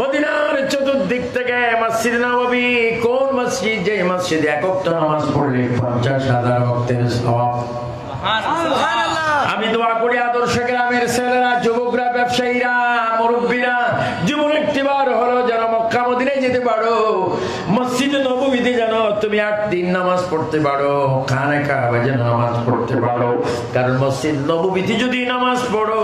মদিনার চতুর্দিক থেকে মসজিদ নববী, কোন মসজিদ? যে মসজিদে এক ওয়াক্ত নামাজ পড়লে 50,000 ওয়াক্তের সওয়াব। আমি দোয়া করি আদর্শ গ্রামের ছেলেরা, যুবকরা, ব্যবসায়ীরা, মুরব্বীরা, জীবন একটিবার হলো যেন মক্কা মদিনায় যেতে পারো। মসজিদে নববীতে যেন তুমি 8 দিন নামাজ পড়তে পারো, খানে কাবা যেন নামাজ পড়তে পারো। কারণ মসজিদ নববীতে যদি নামাজ পড়ো,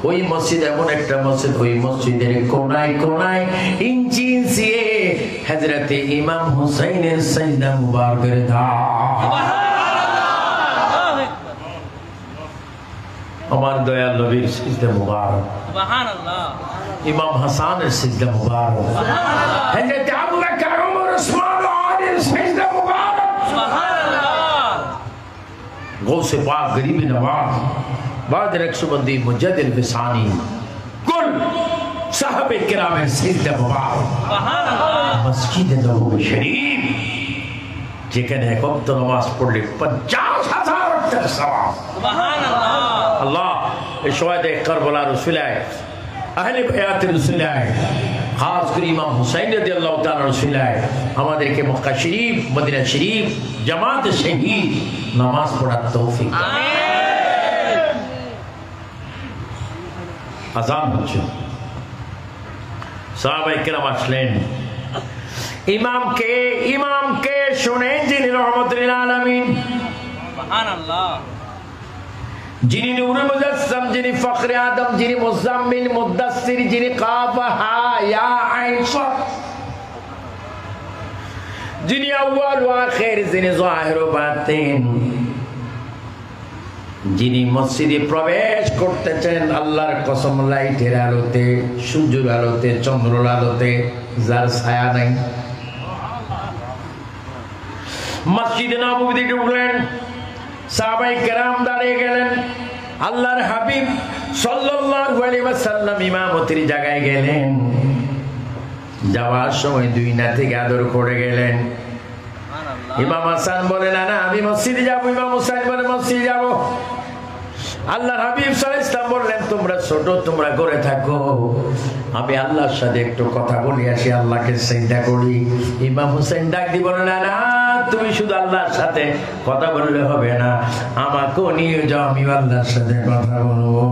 ওই মসজিদ এমন একটা মসজিদ, ওই মসজিদের কোনায় কোনায় ইঞ্চি ইঞ্চি হযরতে ইমাম হুসাইনের সাজদা মুবারকের ধাপ। আমার দয়াল নবীর সিজদা মুবারক, সুবহানাল্লাহ। ইমাম হাসানের সিজদা মুবারক, হযরত আবু বকর, ওমর, ওসমান, আলীর সিজদা মুবারক, সুবহানাল্লাহ। গৌসে পাক, গরিবে নওয়াজ, বাদ রকশবন্দি, মুজাদ্দিদ ফিসানি, কুল সাহাবে কিরামের সিজদা মুবারক। সুবহানাল্লাহ। মসজিদে নববী শরীফ, যেখানে এক ওয়াক্ত নামাজ পড়লে 50,000 ওয়াক্তের সওয়াব। সুবহানাল্লাহ। আল্লাহ এই শহীদে কারবালার উসিলায়, আহলে বায়াতের উসিলায়, খাস করে ইমাম হুসাইন রাদিয়াল্লাহু তাআলার উসিলায় আমাদেরকে মক্কা শরীফ, মদিনা শরীফ, জামাত শহীদ নামাজ পড়ার তৌফিক দান। আমিন। আযান হচ্ছে, সাহাবায়ে কেরাম আসলেন। ইমামকে শুনেন যিনি রহমতুল লিল আলামিন, সুবহানাল্লাহ। যিনি নূরে মুজাসসাম, যিনি ফখরে আদম, যিনি মুজাম্মিল, মুদ্দাসসির, যিনি কাফ হা ইয়া আইন সাদ, যিনি আউয়াল ওয়া আখির, যিনি যাহির ও বাতিন, যিনি মসজিদে প্রবেশ করতেছেন আল্লাহর কসম, লাইটের আলোতে, সূর্যের আলোতে, চন্দ্রের আলোতে, যার ছায়া নাই। মসজিদে নববীতে ঢুকলেন, সাহাবায়ে কেরাম দাঁড়িয়ে গেলেন। আল্লাহর হাবিব সাল্লাল্লাহু আলাইহি ওয়াসাল্লাম ইমামতির জায়গায় গেলেন। যাওয়ার সময় 2 নাতিকে আদর করে গেলেন। ইমাম হাসান বলে, না না আমি মসজিদে যাবো। ইমাম হুসাইন বলে, মসজিদে যাবো। আল্লাহর হাবিব সাল্লাল্লাহু আলাইহি ওয়াসাল্লাম বললেন, তোমরা ছোট, তোমরা করে থাকো, আমি আল্লাহর সাথে একটু কথা বলি আসি, আল্লাহকে সিজদা করি। ইমাম হুসাইন ডাক দিয়ে বলে, না না তুমি শুধু আল্লাহর সাথে কথা বললে হবে না, আমাকেও নিয়ে যাও, আমি আল্লাহর সাথে কথা বলবো।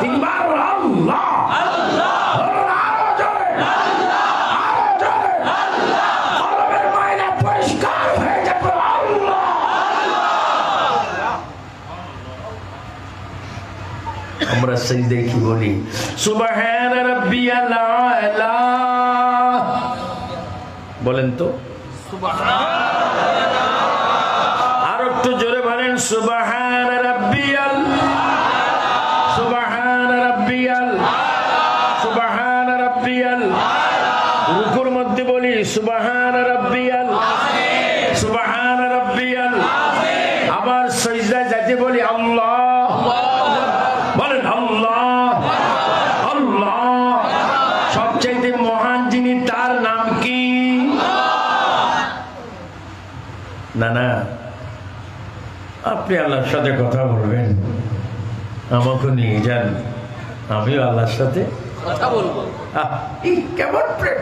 তিনবার আল্লাহ আমরা আমরা সিজদায় কি বলি? সুবহান রাব্বিয়াল আলা। বলেন তো আর একটু জোরে বলেন, সুবহান রাব্বিয়াল, সুবহান রাব্বিয়াল, সুবহান রাব্বিয়াল। রুকুর মধ্যে বলি সুবহান রাব্বিয়াল, সুবহান রাব্বিয়াল। আবার সিজদায় যাইতে বলি আল্লাহ, বলেন আল্লাহ, আল্লাহ। সবচাইতে মহান যিনি, তার নাম কি? না না, আপনি আল্লাহর সাথে কথা বলবেন, আমাকে নিয়ে যান, আমিও আল্লাহর সাথে কথা বলবো। কেমন প্রেম,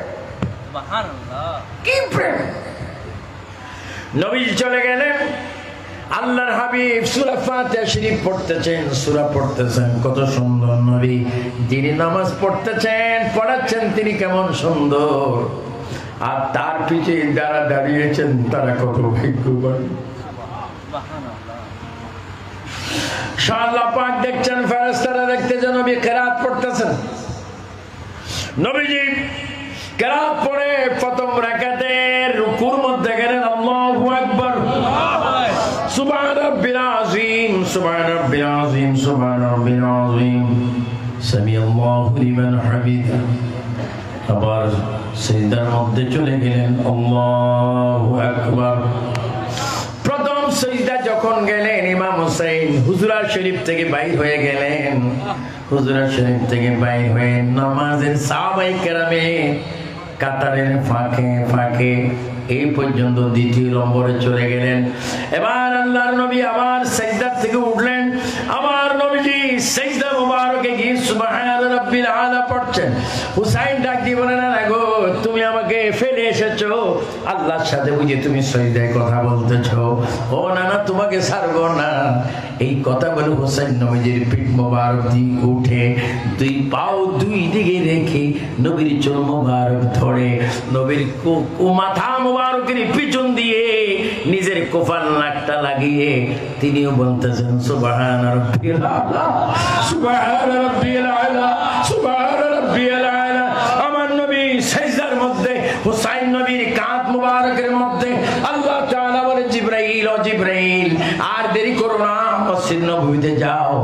সুবহানাল্লাহ, কি প্রেম। নবী চলে গেলেন, আল্লাহর হাবিব সূরা ফাতিহা শরীফ পড়তেছেন, সূরা পড়তেছেন। কত সুন্দর নবী, যিনি নামাজ পড়তেছেন, পড়াচ্ছেন, তিনি কেমন সুন্দর। আর তার পিছে যারা দাঁড়িয়েছেন তারা কত ভাগ্যবান। আল্লাহ পাক দেখছেন, ফেরেশতারা দেখতেছেন নবী কিরাত পড়তেছেন। নবীজি কিরাত পড়ে প্রথম রাকাতে রুকুর মধ্যে গেলেন, আল্লাহু আকবার, সুবহান রাব্বিল আযীম, সুবহান রাব্বিল আযীম, সুবহান রাব্বিল আযীম, সামিআল্লাহু লিমান হামিদা। আবার সিজদার মধ্যে চলে গেলেন, আল্লাহু আকবার। প্রথম সিজদা যখন গেলেন, ইমাম হোসেন হুজরা শরীফ থেকে বাইর হয়ে গেলেন। হুজরা শরীফ থেকে বাইর হয়ে নামাজের সাহাবায়ে কেরামে কাতারের ফাঁকে ফাঁকে এই পর্যন্ত দ্বিতীয় নম্বরে চলে গেলেন। এবার আল্লাহর নবী আবার সিজদা থেকে উঠলেন। আবার নবীজি সিজদা মুবারকে গিয়ে সুবহান রাব্বিল আলা পড়ছেন। হুসাইন ডাক দিয়ে বলেন, না গো, তুমি আমাকে ফেলে এসেছো আল্লাহর সাথে, বুঝে তুমি সিজদায় কথা বলতেছো। ও না না, তোমাকে ছাড়বো না। এই কথা বলে হুসাইন নবীজির পিঠ মোবারক দিকে উঠে দুই পাও দুই দিকে রেখে নবীর চোখ মোবারক ধরে নবীর মাথা মোবারকের পিছন দিয়ে নিজের কোফার নাকটা লাগিয়ে তিনিও বলতেছেন, সুবহান রাব্বিয়াল আলা, সুবহান রাব্বিয়াল আলা, সুবহান রাব্বিয়াল আলা। আমার নবী সিজদার মধ্যে, হুসাইন নবীর কাঁধ মোবারকের মধ্যে আল্লাহ তাআলা বলে, জিবরাইল, ও জিবরাইল, আর দেরি করো না, মসজিদ নববীতে যাও,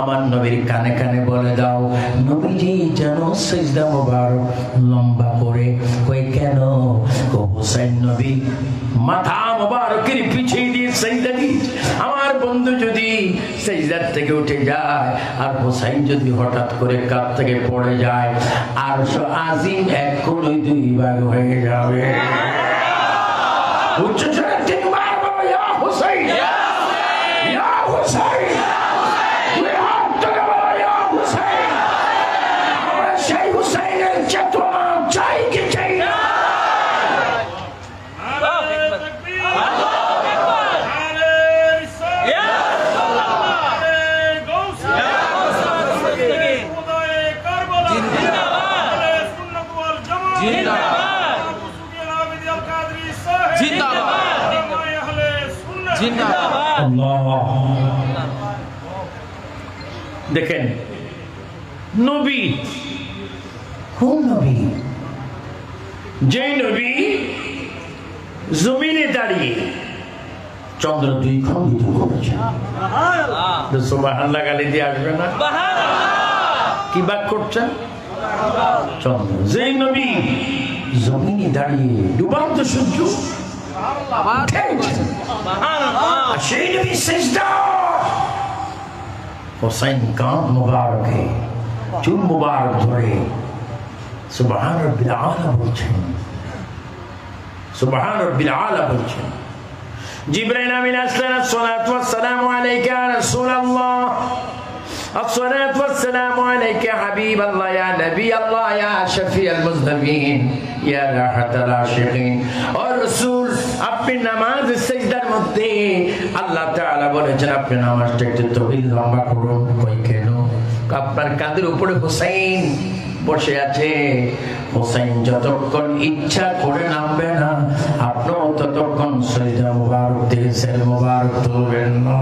আমার নবীর কানে কানে বলে দাও নবীজি যেন সিজদা মোবারক লম্বা করে। কই কেন? হুসাইন নবী মাথা মোবারকের পিছিয়ে দিয়ে সিজদা দিয়েছে। আমার বন্ধু যদি সিজদার থেকে উঠে যায় আর হুসাইন যদি হঠাৎ করে কাঁধ থেকে পড়ে যায়, আর আজিম এক কোণে দুই ভাগ হয়ে যাবে। উচ্চস্বরে তিনবার বলো, ইয়া হুসাইন, ইয়া হুসাইন, দুই হাত তুলে বলো, ইয়া হুসাইন। আমরা সেই হুসাইনের চেতনা চাই কি চাই না? নারে তাকবীর, নারে রিসালাত, ইয়া রাসূলুল্লাহ, নারে গাউসিয়া, নারে খুদায়ে কারবালা, জিন্দাবাদ, নারে সুন্নাত ওয়াল জামাত, জিন্দাবাদ, আবু সুফিয়ান আবিদ আল কাদরি সাহেব, জিন্দাবাদ, জামায়ে আহলে সুন্নাহ, জিন্দাবাদ। আল্লাহ। দেখেন নবী, কোন নবী? যে নবী জমিনে দাঁড়িয়ে চন্দ্র দুই খণ্ডিত করেছে। সুবহানাল্লাহ গালি দিয়ে আসবে না? কি বাক করছেন? চন্দ্র। যে নবী জমিনে দাঁড়িয়ে ডুবন্ত সূর্য সেই নবী সিজদা, হুসাইন কাঁধ মুবারকে চুল মুবারক ধরে সুবহান রাব্বিল আলা বলছেন, সুবহান রাব্বিল আলা বলছেন। জিবরাইল আমিন আসলেন, আসসালাতু ওয়াসসালামু আলাইকা ইয়া রাসূলুল্লাহ, আসসালাতু ওয়াসসালামু আলাইকা ইয়া হাবিবাল্লাহ, ইয়া নবী আল্লাহ, ইয়া শাফিউল মুজনিবিন, ইয়া রাহাতাল আশিকিন। ও রাসূল, আপনি নামাজ সিজদার মধ্যে আল্লাহ তাআলা বলেছেন আপনি নামাজটা একটু তবিল লম্বা করুন। কই কেন? আপনার কাঁধের উপরে হুসাইন বসে আছে। হুসাইন যতক্ষণ ইচ্ছা করে নামবে না, আপনিও ততক্ষণ সিজদা মুবারক দিয়ে সেল মুবারক তুলবেন না।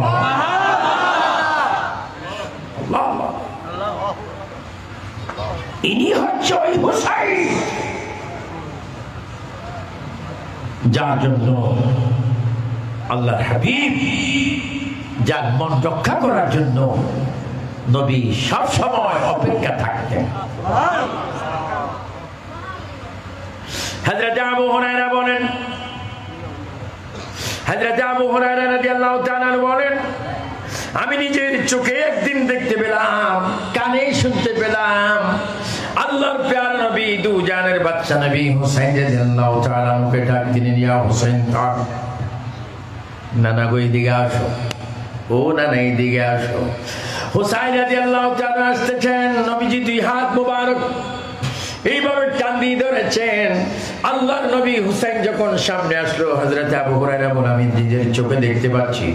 আল্লাহ ইনি হচ্ছে ওই হুসাইন যার জন্য আল্লাহর হাবিব যার মন রক্ষা করার জন্য নবী সব সময় অপেক্ষা থাকতেন। হযরত আবু হুরায়রা বলেন, হযরত আবু হুরায়রা রাদিয়াল্লাহু তাআলা বলেন, আমি নিজের চোখে একদিন দেখতে পেলাম, কানে শুনতে পেলাম, আল্লাহর প্যারা নবী দু জানের বাচ্চা নবী হুসাইন রাদিয়াল্লাহু তাআলা মুখে ডাক দিলেন, ইয়া হুসাইন থাক, নানা গো এদিকে আসো, ও নানা এদিকে আসো। হুসাইন রাদিয়াল্লাহু তাআলা আসতেছেন, নবীজি দুই হাত মোবারক এইভাবে টান দিয়ে ধরেছেন। আল্লাহর নবী হুসাইন যখন সামনে আসলো, হযরত আবু হুরায়রা বলেন, আমি নিজের চোখে দেখতে পাচ্ছি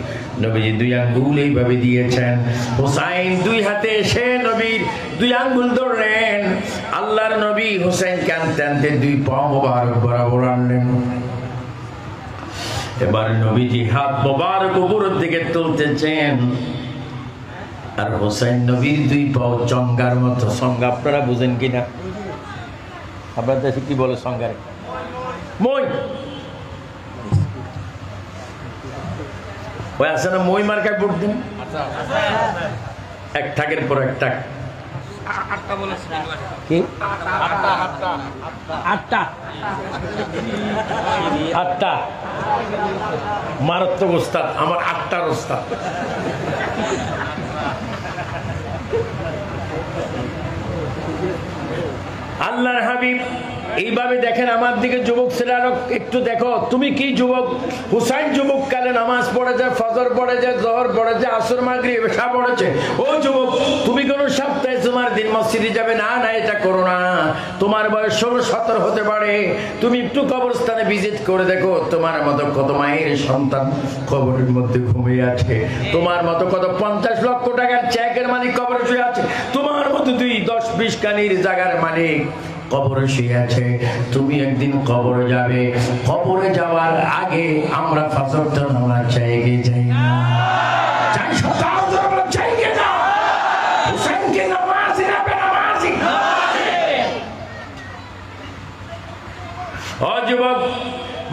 নবীজি দুই আঙ্গুল এইভাবে দিয়েছেন। হুসাইন দুই হাতে এসে নবীর দুই আঙ্গুল ধরলেন। আল্লাহর নবী হুসাইন কানতে আনতে দুই পা মোবারক বরাবর আনলেন। এবার নবীজি হাত মোবারক উপরের দিকে তুলতেছেন, আর হুসাইন নবীর দুই পাও চঙ্গার মতো। সংজ্ঞা আপনারা বুঝেন কিনা? আপনার দেশে কি বলে সংজ্ঞার? মই ওই আছে না, মই মার্কায় ভোট দিন, এক টাকের পর এক টাক। কি আটটা মারাত্মক ওস্তাদ, আমার 8টার ওস্তাদ। আল্লাহর হাবিব এইভাবে দেখেন আমার দিকে, যুবক ছেলেরা একটু দেখো, তুমি কি যুবক? হুসাইন যুবক কালে নামাজ পড়েছে, ফজর পড়েছে, জোহর পড়েছে, আসর মাগরিব এশা পড়েছে। ও যুবক, তুমি কোন সপ্তাহে তোমার দিন মসজিদে যাবে না? না, এটা করো না। তোমার বয়স 16-17 হতে পারে, তুমি একটু কবরস্থানে ভিজিট করে দেখো, তোমার মতো কত মায়ের সন্তান কবরের মধ্যে ঘুমিয়ে আছে, তোমার মতো কত 50 লক্ষ টাকার চেকের মালিক কবরে শুয়ে আছে, তোমার মতো 10-20 কানির জায়গার মালিক কবরে শুয়ে আছে। তুমি একদিন কবরে যাবে, কবরে যাওয়ার আগে আমরা ফজরটা নামাজ চাই কি চাই না? চাই, সকাল আমরা চাই কি না? হুসাইনকে নামাজি না বেনামাজি? ও যুবক,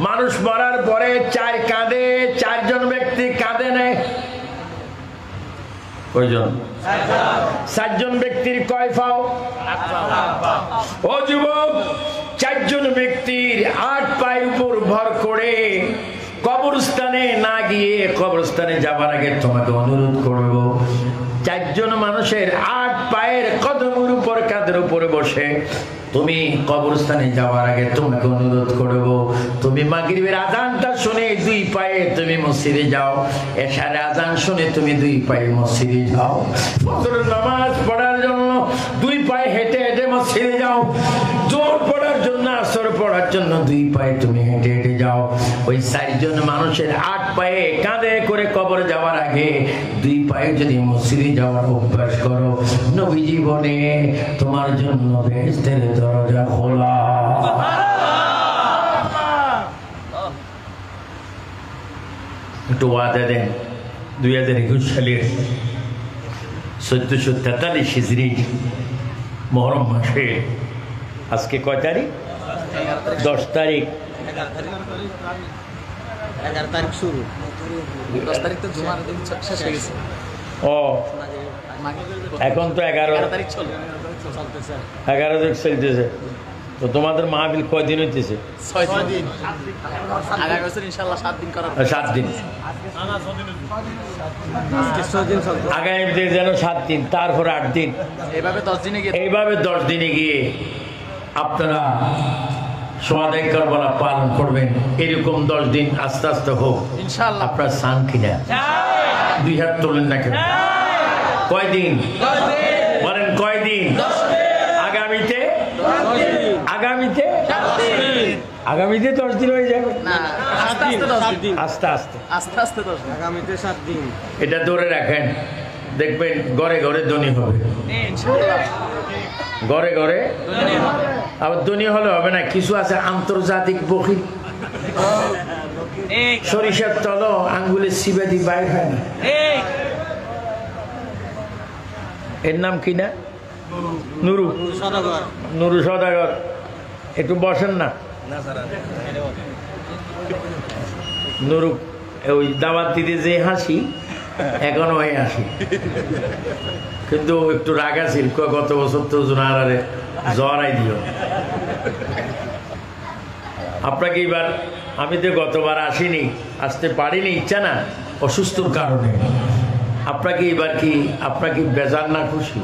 মানুষ মরার পরে 4 কাঁদে, 4 জন ব্যক্তি কাঁদে নেয়। কয়জন? 4 জন ব্যক্তির কয় পাও? ও যুবক, 4 জন ব্যক্তির 8 পায়ের উপর ভর করে কবরস্থানে না গিয়ে, কবরস্থানে যাবার আগে তোমাকে অনুরোধ করব, 4 জন মানুষের 8 পায়ের কদমের উপর, কাঁধের উপরে বসে তুমি কবরস্থানে যাওয়ার আগে তোমাকে অনুরোধ করব, তুমি মাগরিবের আযানটা শুনে 2 পায়ে তুমি মসজিদে যাও, এশার আযান শুনে তুমি 2 পায়ে মসজিদে যাও, ফজরের নামাজ পড়ার জন্য 2 পায়ে হেঁটে হেঁটে মসজিদে যাও, জোহর পড়ার জন্য, আসর পড়ার জন্য 2 পায়ে তুমি হেঁটে হেঁটে যাও। ওই 4 জন মানুষের 8 পায়ে কাঁধে করে কবরে যাওয়ার আগে 2 পায়ে যদি মসজিদে যাওয়ার অভ্যাস করো, নবীজি বলে তোমার জন্য বেহেশতের দরজা খোলা। একটু ওয়াদা দেন, 2021 সালের 1443 হিজরি মুহররম মাসে, আজকে কয় তারিখ? 10 তারিখ। 11 তারিখ শুরু, 10 তারিখ তো জুমার দিন শেষ হয়ে গেছে। ও, এখন তো 11 তারিখ চলতেছে। 11 তারিখ চলতেছে। তো তোমাদের মাহফিল কয়দিন হইতেছে? 6 দিন। আগামী বছর ইনশাআল্লাহ 7 দিন করার। 7 দিন। আগামী যেন 7 দিন, তারপর 8 দিন, এইভাবে 10 দিনে গিয়ে, এইভাবে 10 দিনে গিয়ে আপনারা সোহাদে কারবালা পালন করবেন। এরকম 10 দিন আস্তে আস্তে হোক ইনশাআল্লাহ। আপনারা চান কিনা? 2 হাত তোলেন না কেন? কয়দিন বলেন? কয়দিন? আগামীতে? আগামীতে? আগামীতে 10 দিন হয়ে যাবে না, আস্তে আস্তে 10 দিন, আস্তে আস্তে আস্তে আস্তে 10 দিন, আগামীতে 7 দিন। এটা ধরে রাখেন, দেখবেন ঘরে ঘরে ধনী হবে। ইনশাআল্লাহ ঘরে ঘরে আবার ধনী হলে হবে না, কিছু আছে আন্তর্জাতিক বকি, সরিষার তল আঙ্গুলে সিবাদি বাইর হয় না। এর নাম কি না? নুরু নুরু সদাগর, একটু বসেন না। নুরু ওই দাওয়াত দিতে যে হাসি এখনো ওই হাসি, কিন্তু একটু রাগ আছিল, গত বছর তো জোনারে জ্বর আই দিও। আপনাকে এবার, আমি তো গতবার আসিনি, আসতে পারিনি, ইচ্ছা না, অসুস্থর কারণে। আপনাকে এবার কি, আপনাকে বেজার না খুশি?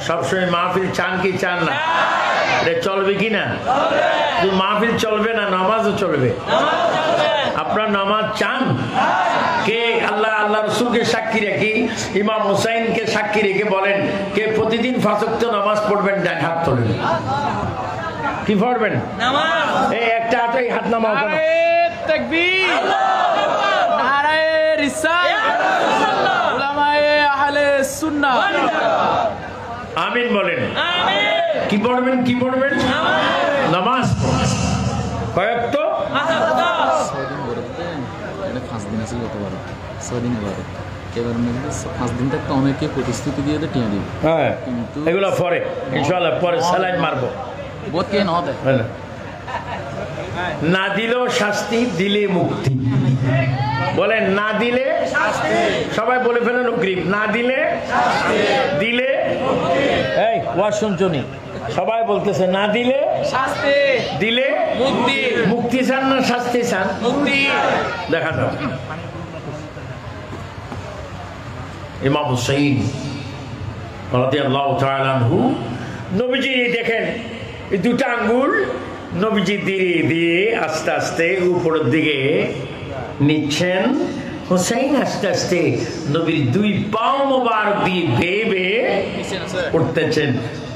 সবসময় মাহফিল চান কি চান না? এটা চলবে কি না? মাহফিল চলবে না, নামাজও চলবে। আপনার নামাজ চান? কে আল্লাহ আল্লাহ রসুলকে সাক্ষী রেখে, ইমাম হুসাইনকে সাক্ষী রেখে বলেন, কে প্রতিদিন 5 ওয়াক্ত নামাজ পড়বেন? ডান হাত তোলেন। কি পড়বেন? এই একটা হাতেই হাত নামাও কেন? তাকবীর, নারায়ে রিসালাত, উলামায়ে আহলে সুন্নাহ। আমিন বলেন। কি পড়বেন? কি পড়বেন? নামাজ। কয়েক তো 6 দিন করে এটা 5 দিন আছে গতবার, 6 দিন এবারে। এবার মধ্যে 5 দিন থাকতে অনেকে প্রতিশ্রুতি দিয়ে তো টিয়া দিবে। হ্যাঁ, কিন্তু এগুলো পরে ইনশাআল্লাহ পরে স্যালাইন মারবো। বহুত কে না দেয়, না দিলেও শাস্তি, দিলে মুক্তি। বলেন না দিলে সবাই বলে ফেলেন অগ্রিম, না দিলে দিলে। এই ওয়াজ শুনছনি? সবাই বলতেছে না দিলে শাস্তি, দিলে মুক্তি। মুক্তি চান না শাস্তি চান? মুক্তি। দেখা যাও। ইমাম হুসাইন রাদিয়াল্লাহু তাআলা আনহু, নবীজি দেখেন এই দুটো আঙ্গুল নবীজি ধীরে ধীরে আস্তে আস্তে উপরের দিকে নিচ্ছেন। হুসাইন আস্তে আস্তে নবীর 2 পাও মোবারক দিয়ে বেয়ে বেয়ে উঠতেছেন।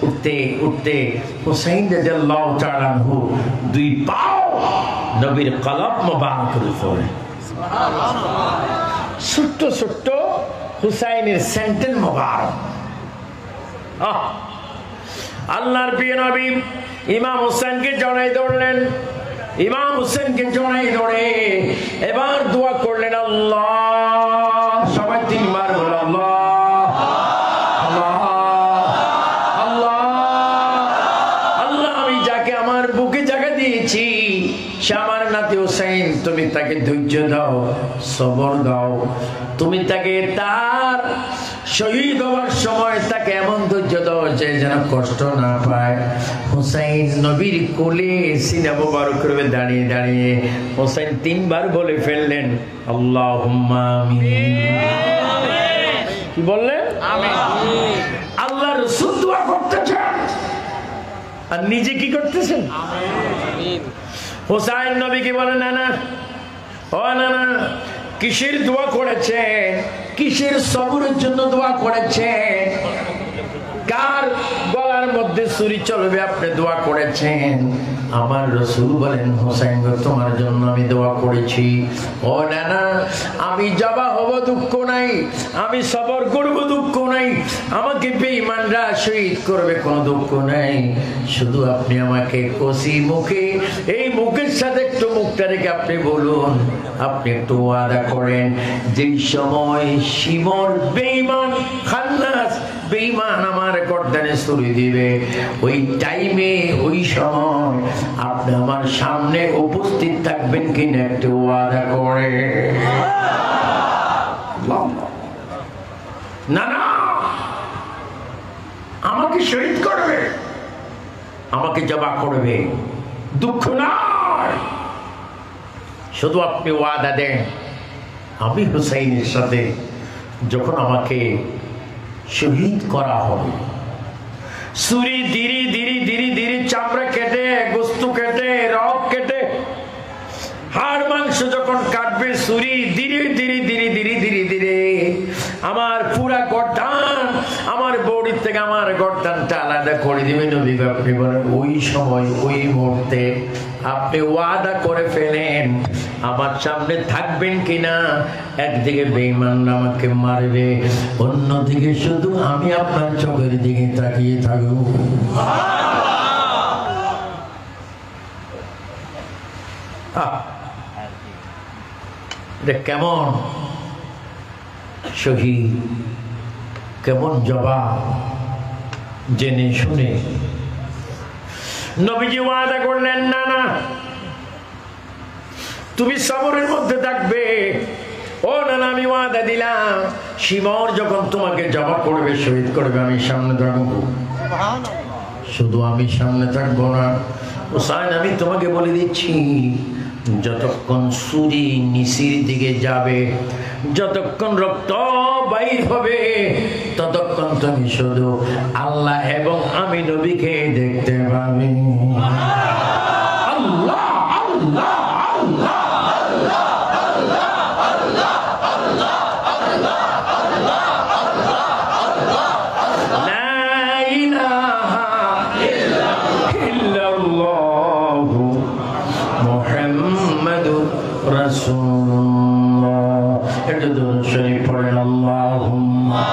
উঠতে উঠতে হুসাইন রাদিয়াল্লাহু তাআলা আনহু 2 পাও নবীর কলব মোবারকের উপরে, ছোট্ট ছোট্ট হুসাইনের সেন্টেন মোবারক। আল্লাহর প্রিয় নবী ইমাম হুসাইনকে জড়াই ধরলেন। ইমাম হুসাইনকে জড়াই ধরে এবার দোয়া করলেন, আল্লাহ, সবাই 3 বার বলো আল্লাহ আল্লাহ আল্লাহ আল্লাহ। আমি যাকে আমার বুকে জায়গা দিয়েছি সে আমার নাতি হুসাইন, তুমি তাকে ধৈর্য দাও, সবর দাও। তুমি তাকে তার শহীদ হওয়ার সময় তাকে এমন ধৈর্য দাও যে যেন কষ্ট না পায়। হুসাইন নবীর কোলে সিনা মোবারক করবে দাঁড়িয়ে দাঁড়িয়ে হুসাইন 3 বার বলে ফেললেন, আল্লাহুম্মা আমিন। কি বললেন? আমিন। আল্লাহ রাসূল দোয়া করতেছেন আর নিজে কি করতেছেন? আমিন। হুসাইন নবী কি বলেন, না না, ও না না, কিসের দোয়া করেছেন? কিসের সবরের জন্য দোয়া করেছেন? কার গলার মধ্যে ছুরি চলবে আপনি দোয়া করেছেন? আমার রাসূল বলেন, হুসাইন গো, তোমার জন্য আমি দোয়া করেছি। ও না না, আমি জবা হব দুঃখ নাই, আমি সবর করব দুঃখ নাই, আমাকে বেঈমানরা শহীদ করবে কোনো দুঃখ নাই। শুধু আপনি আমাকে কসি মুখে, এই মুখের সাথে একটু মুখটা রেখে আপনি বলুন, আপনি একটু ওয়াদা করেন, যেই সময় শিমর বেঈমান খান্নাস বেঈমান আমার গর্দানে ছুরি দিবে, ওই টাইমে ওই সময় আপনি আমার সামনে উপস্থিত থাকবেন কিনা একটু ওয়াদা করে। না না, আমাকে শহীদ করবে, আমাকে জবা করবে, দুঃখ নাই, শুধু আপনি ওয়াদা দেন আমি হুসাইনের সাথে যখন আমাকে শহীদ করা হবে, ছুরি ধীরে ধীরে ধীরে ধীরে চামড়া কেটে, গোস্ত কেটে, রক কেটে, হাড় মাংস যখন কাটবে, ছুরি ধীরে ধীরে ধীরে ধীরে ধীরে ধীরে আমার পুরা গর্দান, আমার বডির থেকে আমার গর্দানটা আলাদা করে দিবে। নবী আপনি বলেন, ওই সময় ওই মুহূর্তে আপনি ওয়াদা করে ফেলেন আমার সামনে থাকবেন কিনা। একদিকে বেঈমানরা আমাকে মারবে, অন্যদিকে শুধু আমি আপনার চোখের দিকে তাকিয়ে থাকবো। এটা কেমন শহীদ, কেমন জবাব, জেনে শুনে নবীজি ওয়াদা করলেন, না না, তুমি সবরের মধ্যে থাকবে। ও না না, আমি ওয়াদা দিলাম, শিমর যখন তোমাকে জমা করবে, শহীদ করবে, আমি সামনে থাকবো। শুধু আমি সামনে থাকবো না হুসাইন, আমি তোমাকে বলে দিচ্ছি, যতক্ষণ সূর্য নিচের দিকে যাবে, যতক্ষণ রক্ত বাইর হবে, ততক্ষণ তুমি শুধু আল্লাহ এবং আমি নবীকে দেখতে পাবে। আল্লাহ আল্লাহ আল্লাহ রাসূলুল্লাহ। একটু দরুদ শরীফ পড়েন, আল্লাহুম্মা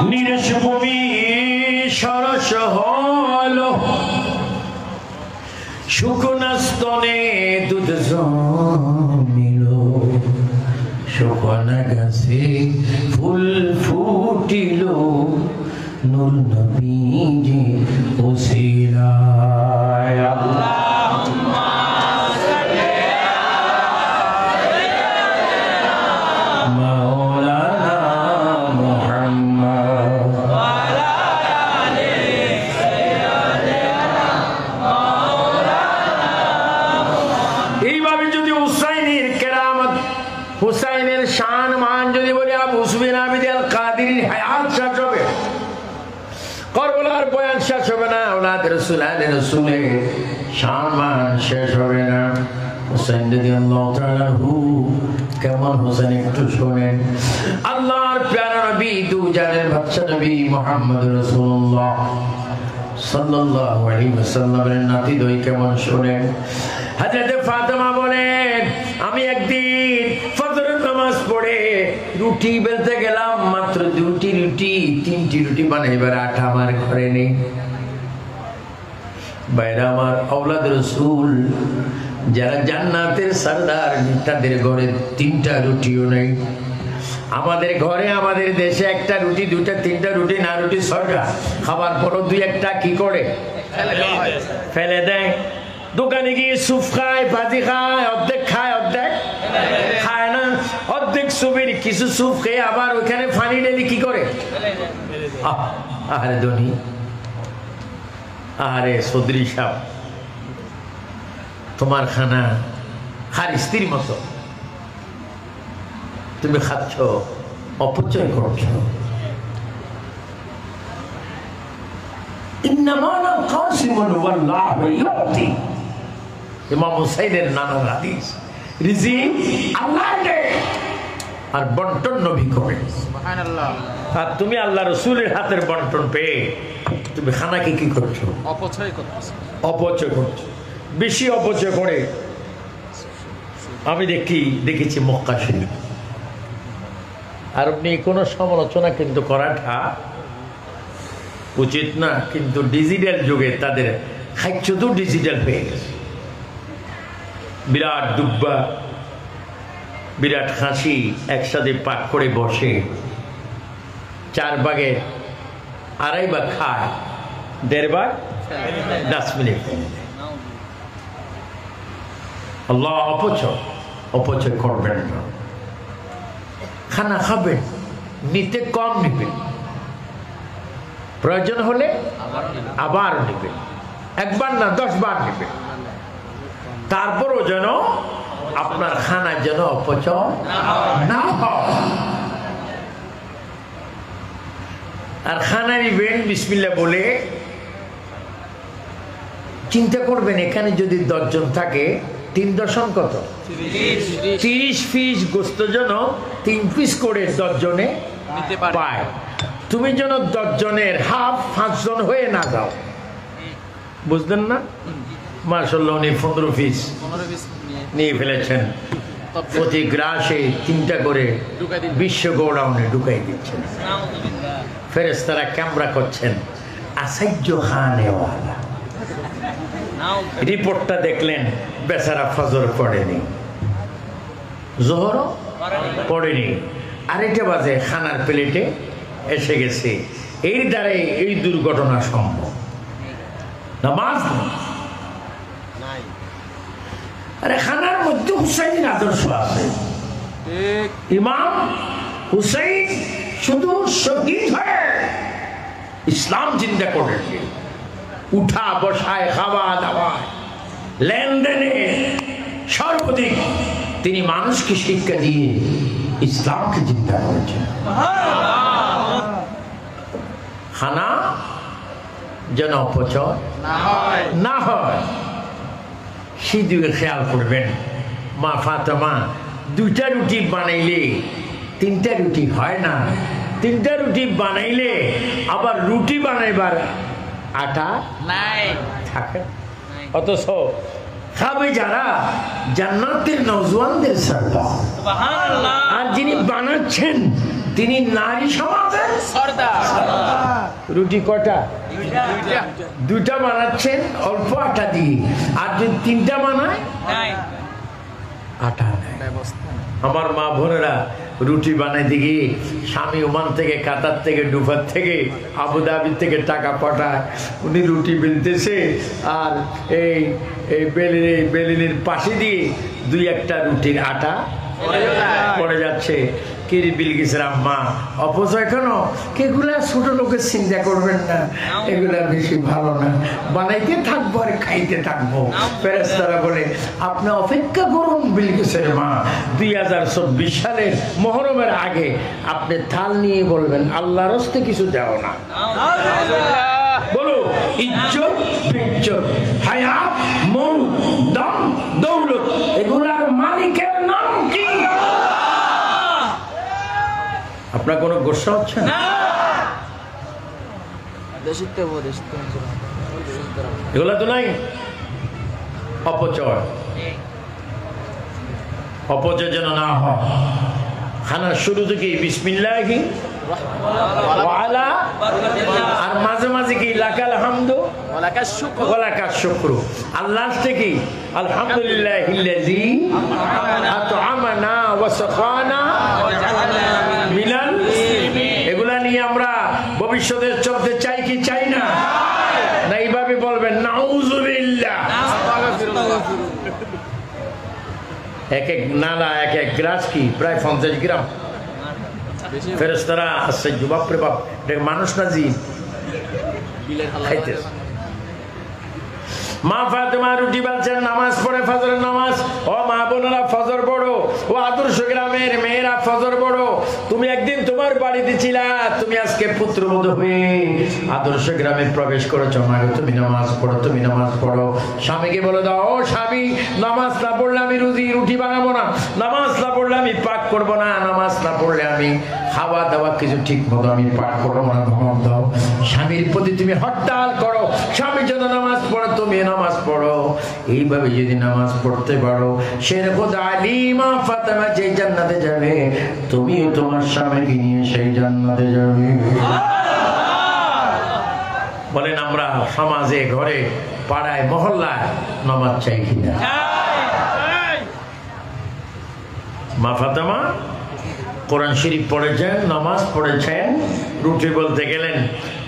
নিরেশ ভূমি সরস হল, শুকনা স্তনে দুধ জমিল, শুকনা গাছে ফুল ফুটিল, নূর নবীজি ওসিলায়। আল্লাহুম্মা সাল্লি আলা মাওলানা মুহাম্মদ ওয়া আলা আলি সাইয়্যিদিনা মাওলানা। এইভাবে যদি হুসাইনের কেরামত, হুসাইনের শান মান যদি বলি, আবু সুফিয়ান আবিদ আল কাদির হায়াত শেষ হবে, কারবালার বয়ান শেষ হবে না, ওলাদ রাসূল আলে রাসূলের শান মান শেষ হবে না। হুসাইন রাদিয়াল্লাহু তাআলা হু কেমন, হুসাইন একটু শুনেন। আল্লাহর প্যারা নবী, দু জানের বাদশা নবী মুহাম্মদ রাসূলুল্লাহ সাল্লাল্লাহু আলাইহি ওয়াসাল্লামের নাতি দই কেমন শুনেন। হযরত ফাতেমা বলেন, আমি একদিন ফজরের নামাজ পড়ে রুটি বেলতে গেলাম, মাত্র 2টি রুটি, 3টি রুটি বানাইবার আটা আমার ঘরে নেই। বাইরে আমার আওলাদ রাসূল যারা জান্নাতের সরদার, তাদের ঘরে 3টা রুটিও নেই। আমাদের ঘরে, আমাদের দেশে 1টা রুটি, 2টা, 3টা রুটি না, রুটি 6টা, খাবার পরও 2-1টা কি করে ফেলে দেয়। দোকানে গিয়ে সুপ খায়, ভাজি খায়, অর্ধেক খায়, অর্ধেক খায় না। অর্ধেক সুপের কিছু সুপ খেয়ে আবার ওইখানে পানি ঢেলে কি করে, আরে ধনী, আরে চৌধুরী সাহেব, তোমার খানা হারিস্তির মতো, তুমি খাচ্ছ, অপচয় করছ। ইমাম হুসাইনের নানার হাদিস, রিজিক আল্লাহ দেয় আর বন্টন নবী করে। সুবহানাল্লাহ। আর তুমি আল্লাহ রাসূলের হাতের বন্টন পেয়ে তুমি খানাকে কি করছো, অপচয় করতেছো, অপচয় করছো। বেশি অপচয় করে আমি দেখেছি মক্কা শরীফ। আর আপনি কোনো সমালোচনা কিন্তু করাটা উচিত না, কিন্তু ডিজিটাল যুগে তাদের খাদ্য তো ডিজিটাল হয়ে গেছে। বিরাট দুব্বা, বিরাট হাসি একসাথে পাক করে বসে, 4 ভাগে 2.5 ভাগ খায়, 1.5 ভাগ 10 মিনিট। আল্লাহ, অপচয় করবেন না। খানা খাবেন, নিতে কম নেবেন, প্রয়োজন হলে আবার নেবেন, 1 বার না 10 বার নেবেন। তারপরও যেন আপনার খানা যেন অপচয় না হয়। আর খানা নিবেন বিসমিল্লাহ বলে। চিন্তা করবেন, এখানে যদি 10 জন থাকে, 3 দশম কত, 30 পিস গোস্ত যেন 3 পিস করে 10 জনে পায়। তুমি যেন 10 জনের হাফ 5 জন হয়ে না যাও, বুঝলেন না? মাশাআল্লাহ, উনি 15 পিস নিয়ে ফেলেছেন। প্রতি গ্রাসে 3টা করে বিশ্ব গোডাউনে ঢুকাই দিচ্ছেন। ফেরেশতারা ক্যামেরা করছেন আসাইজ খানেওয়ালা। রিপোর্টটা দেখলেন বেচারা ফজর পড়েনি, জোহরও পড়েনি, আরেকটা বাজে খানার প্লেটে এসে গেছে। এই দ্বারে এই দুর্ঘটনা সম্ভব। নামাজ নাই, আরে খানার মধ্যে হুসাইনের আদর্শ আছে। ইমাম হুসাইন শুধু শহীদ হয়ে ইসলাম জিন্দা করেছে। উঠা বসায়, খাওয়া দাওয়া, লেনদেনে সর্বাধিক তিনি মানুষকে শিক্ষা দিয়ে ইসলামকে জিন্দা করেছেন। খানা যেন অপচয় না হয় সেদিকে খেয়াল করবেন। মা ফাতেমা দুইটা রুটি বানাইলে তিনটা রুটি হয় না, তিনটা রুটি বানাইলে আবার রুটি বানাইবার আটা নাই থাকে। অথচ খাবে যারা জান্নাতের নওজওয়ানদের সরদার, আর যিনি বানাচ্ছেন তিনি নারী সমাজের সরদার। রুটি কটা? দুইটা বানাচ্ছেন অল্প আটা দিয়ে, আর যদি তিনটা বানায় আটা নাই। আমার মা বোনেরা রুটি বানাই দিকে স্বামী ওমান থেকে, কাতার থেকে, ডুবার থেকে, আবুধাবি থেকে টাকা পাঠায়। উনি রুটি বেলতেছে আর এই বেলিনের পাশে দিয়ে দুই একটা রুটির আটা পড়ে যাচ্ছে। কিরি বিলকিসের আম্মা অপচয় কেন? এগুলা ছোট লোকের চিন্তা করবেন না, এগুলা বেশি ভালো না, বানাইতে থাকবো আর খাইতে থাকবো। ফেরেশতারা বলে আপনি অপেক্ষা করুন বিলকিসের মা, 2024 সালের মুহররমের আগে আপনি থাল নিয়ে বলবেন আল্লাহর হস্তে কিছু দেও না। বলো ইজ্জত, বিজ্জত, হায়াত, মৌত, দম, দৌলত এগুলার মালিকের নাম কি? আপনার কোনো গোসা হচ্ছে না? এগুলা তো নাই। অপচয়, অপচয় যেন না হয়। খানার শুরু থেকে বিসমিল্লাহি ওয়ালা, আর মাঝে মাঝে কি লাকাল হামদু ওয়া লাকাশ শুকরু, আল্লাহর থেকে আলহামদুলিল্লাহিল্লাযী আত'আমানা ওয়া সাকানা মিনাল। এগুলা নিয়ে আমরা ভবিষ্যতে চলতে চাই কি চাই না? না এইভাবে বলবেন নাউযুবিল্লাহ। এক এক নালা, এক এক গ্রাস কি প্রায় 50 গ্রাম। ফেরেশতারা আসছে, বাপরে বাপ, এটা মানুষ না জি খাইতেছে। মা ফাতেমা রুটি বালছেন, নামাজ পড়ে ফজরের নামাজ। ও মা বোনেরা ফজর পড়ো, ও আদর্শ গ্রামের মেয়েরা ফজর পড়ো। তুমি একদিন তোমার বাড়িতে ছিলা, তুমি আজকে পুত্রবধূ হয়ে আদর্শ গ্রামে প্রবেশ করেছো। মা গো তুমি নামাজ পড়ো, তুমি নামাজ পড়ো। স্বামীকে বলে দাও, ও স্বামী নামাজ না পড়লে আমি রুটি বানাবো না, নামাজ না পড়লে আমি পাক করবো না, নামাজ না পড়লে আমি খাওয়া দাওয়া কিছু ঠিক মতো আমি পাক করবো না। ধমক দাও। স্বামীর প্রতি তুমি হরতাল করো, স্বামী যেন নামাজ পড়ো, তুমি নামাজ পড়ো। এইভাবে যদি নামাজ পড়তে পারো, সেরকম আলিমা ফাতেমা যে জান্নাতে যাবে, তুমিও তোমার স্বামীকে নিয়ে সেই জান্নাতে যাবে। বলেন আমরা সমাজে, ঘরে, পাড়ায়, মহল্লায় নামাজ চাই কিনা? মা ফাতেমা কোরআন শরীফ পড়েছেন, নামাজ পড়েছেন। রুটি বলতে গেলেন,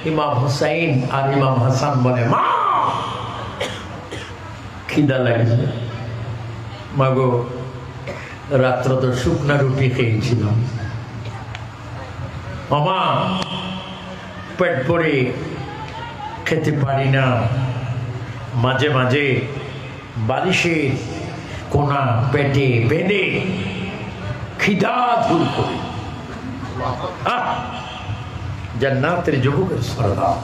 ইমাম হুসাইন আর ইমাম হাসান বলে, মা খিদা লাগছে। মাগো রাত্র তো শুকনা রুটি খেয়েছিলাম, মামা পেট ভরে খেতে পারি না, মাঝে মাঝে বালিশের কোনা পেটে বেঁধে খিদা দূর করি। জান্নাতের যুবকের সরদার।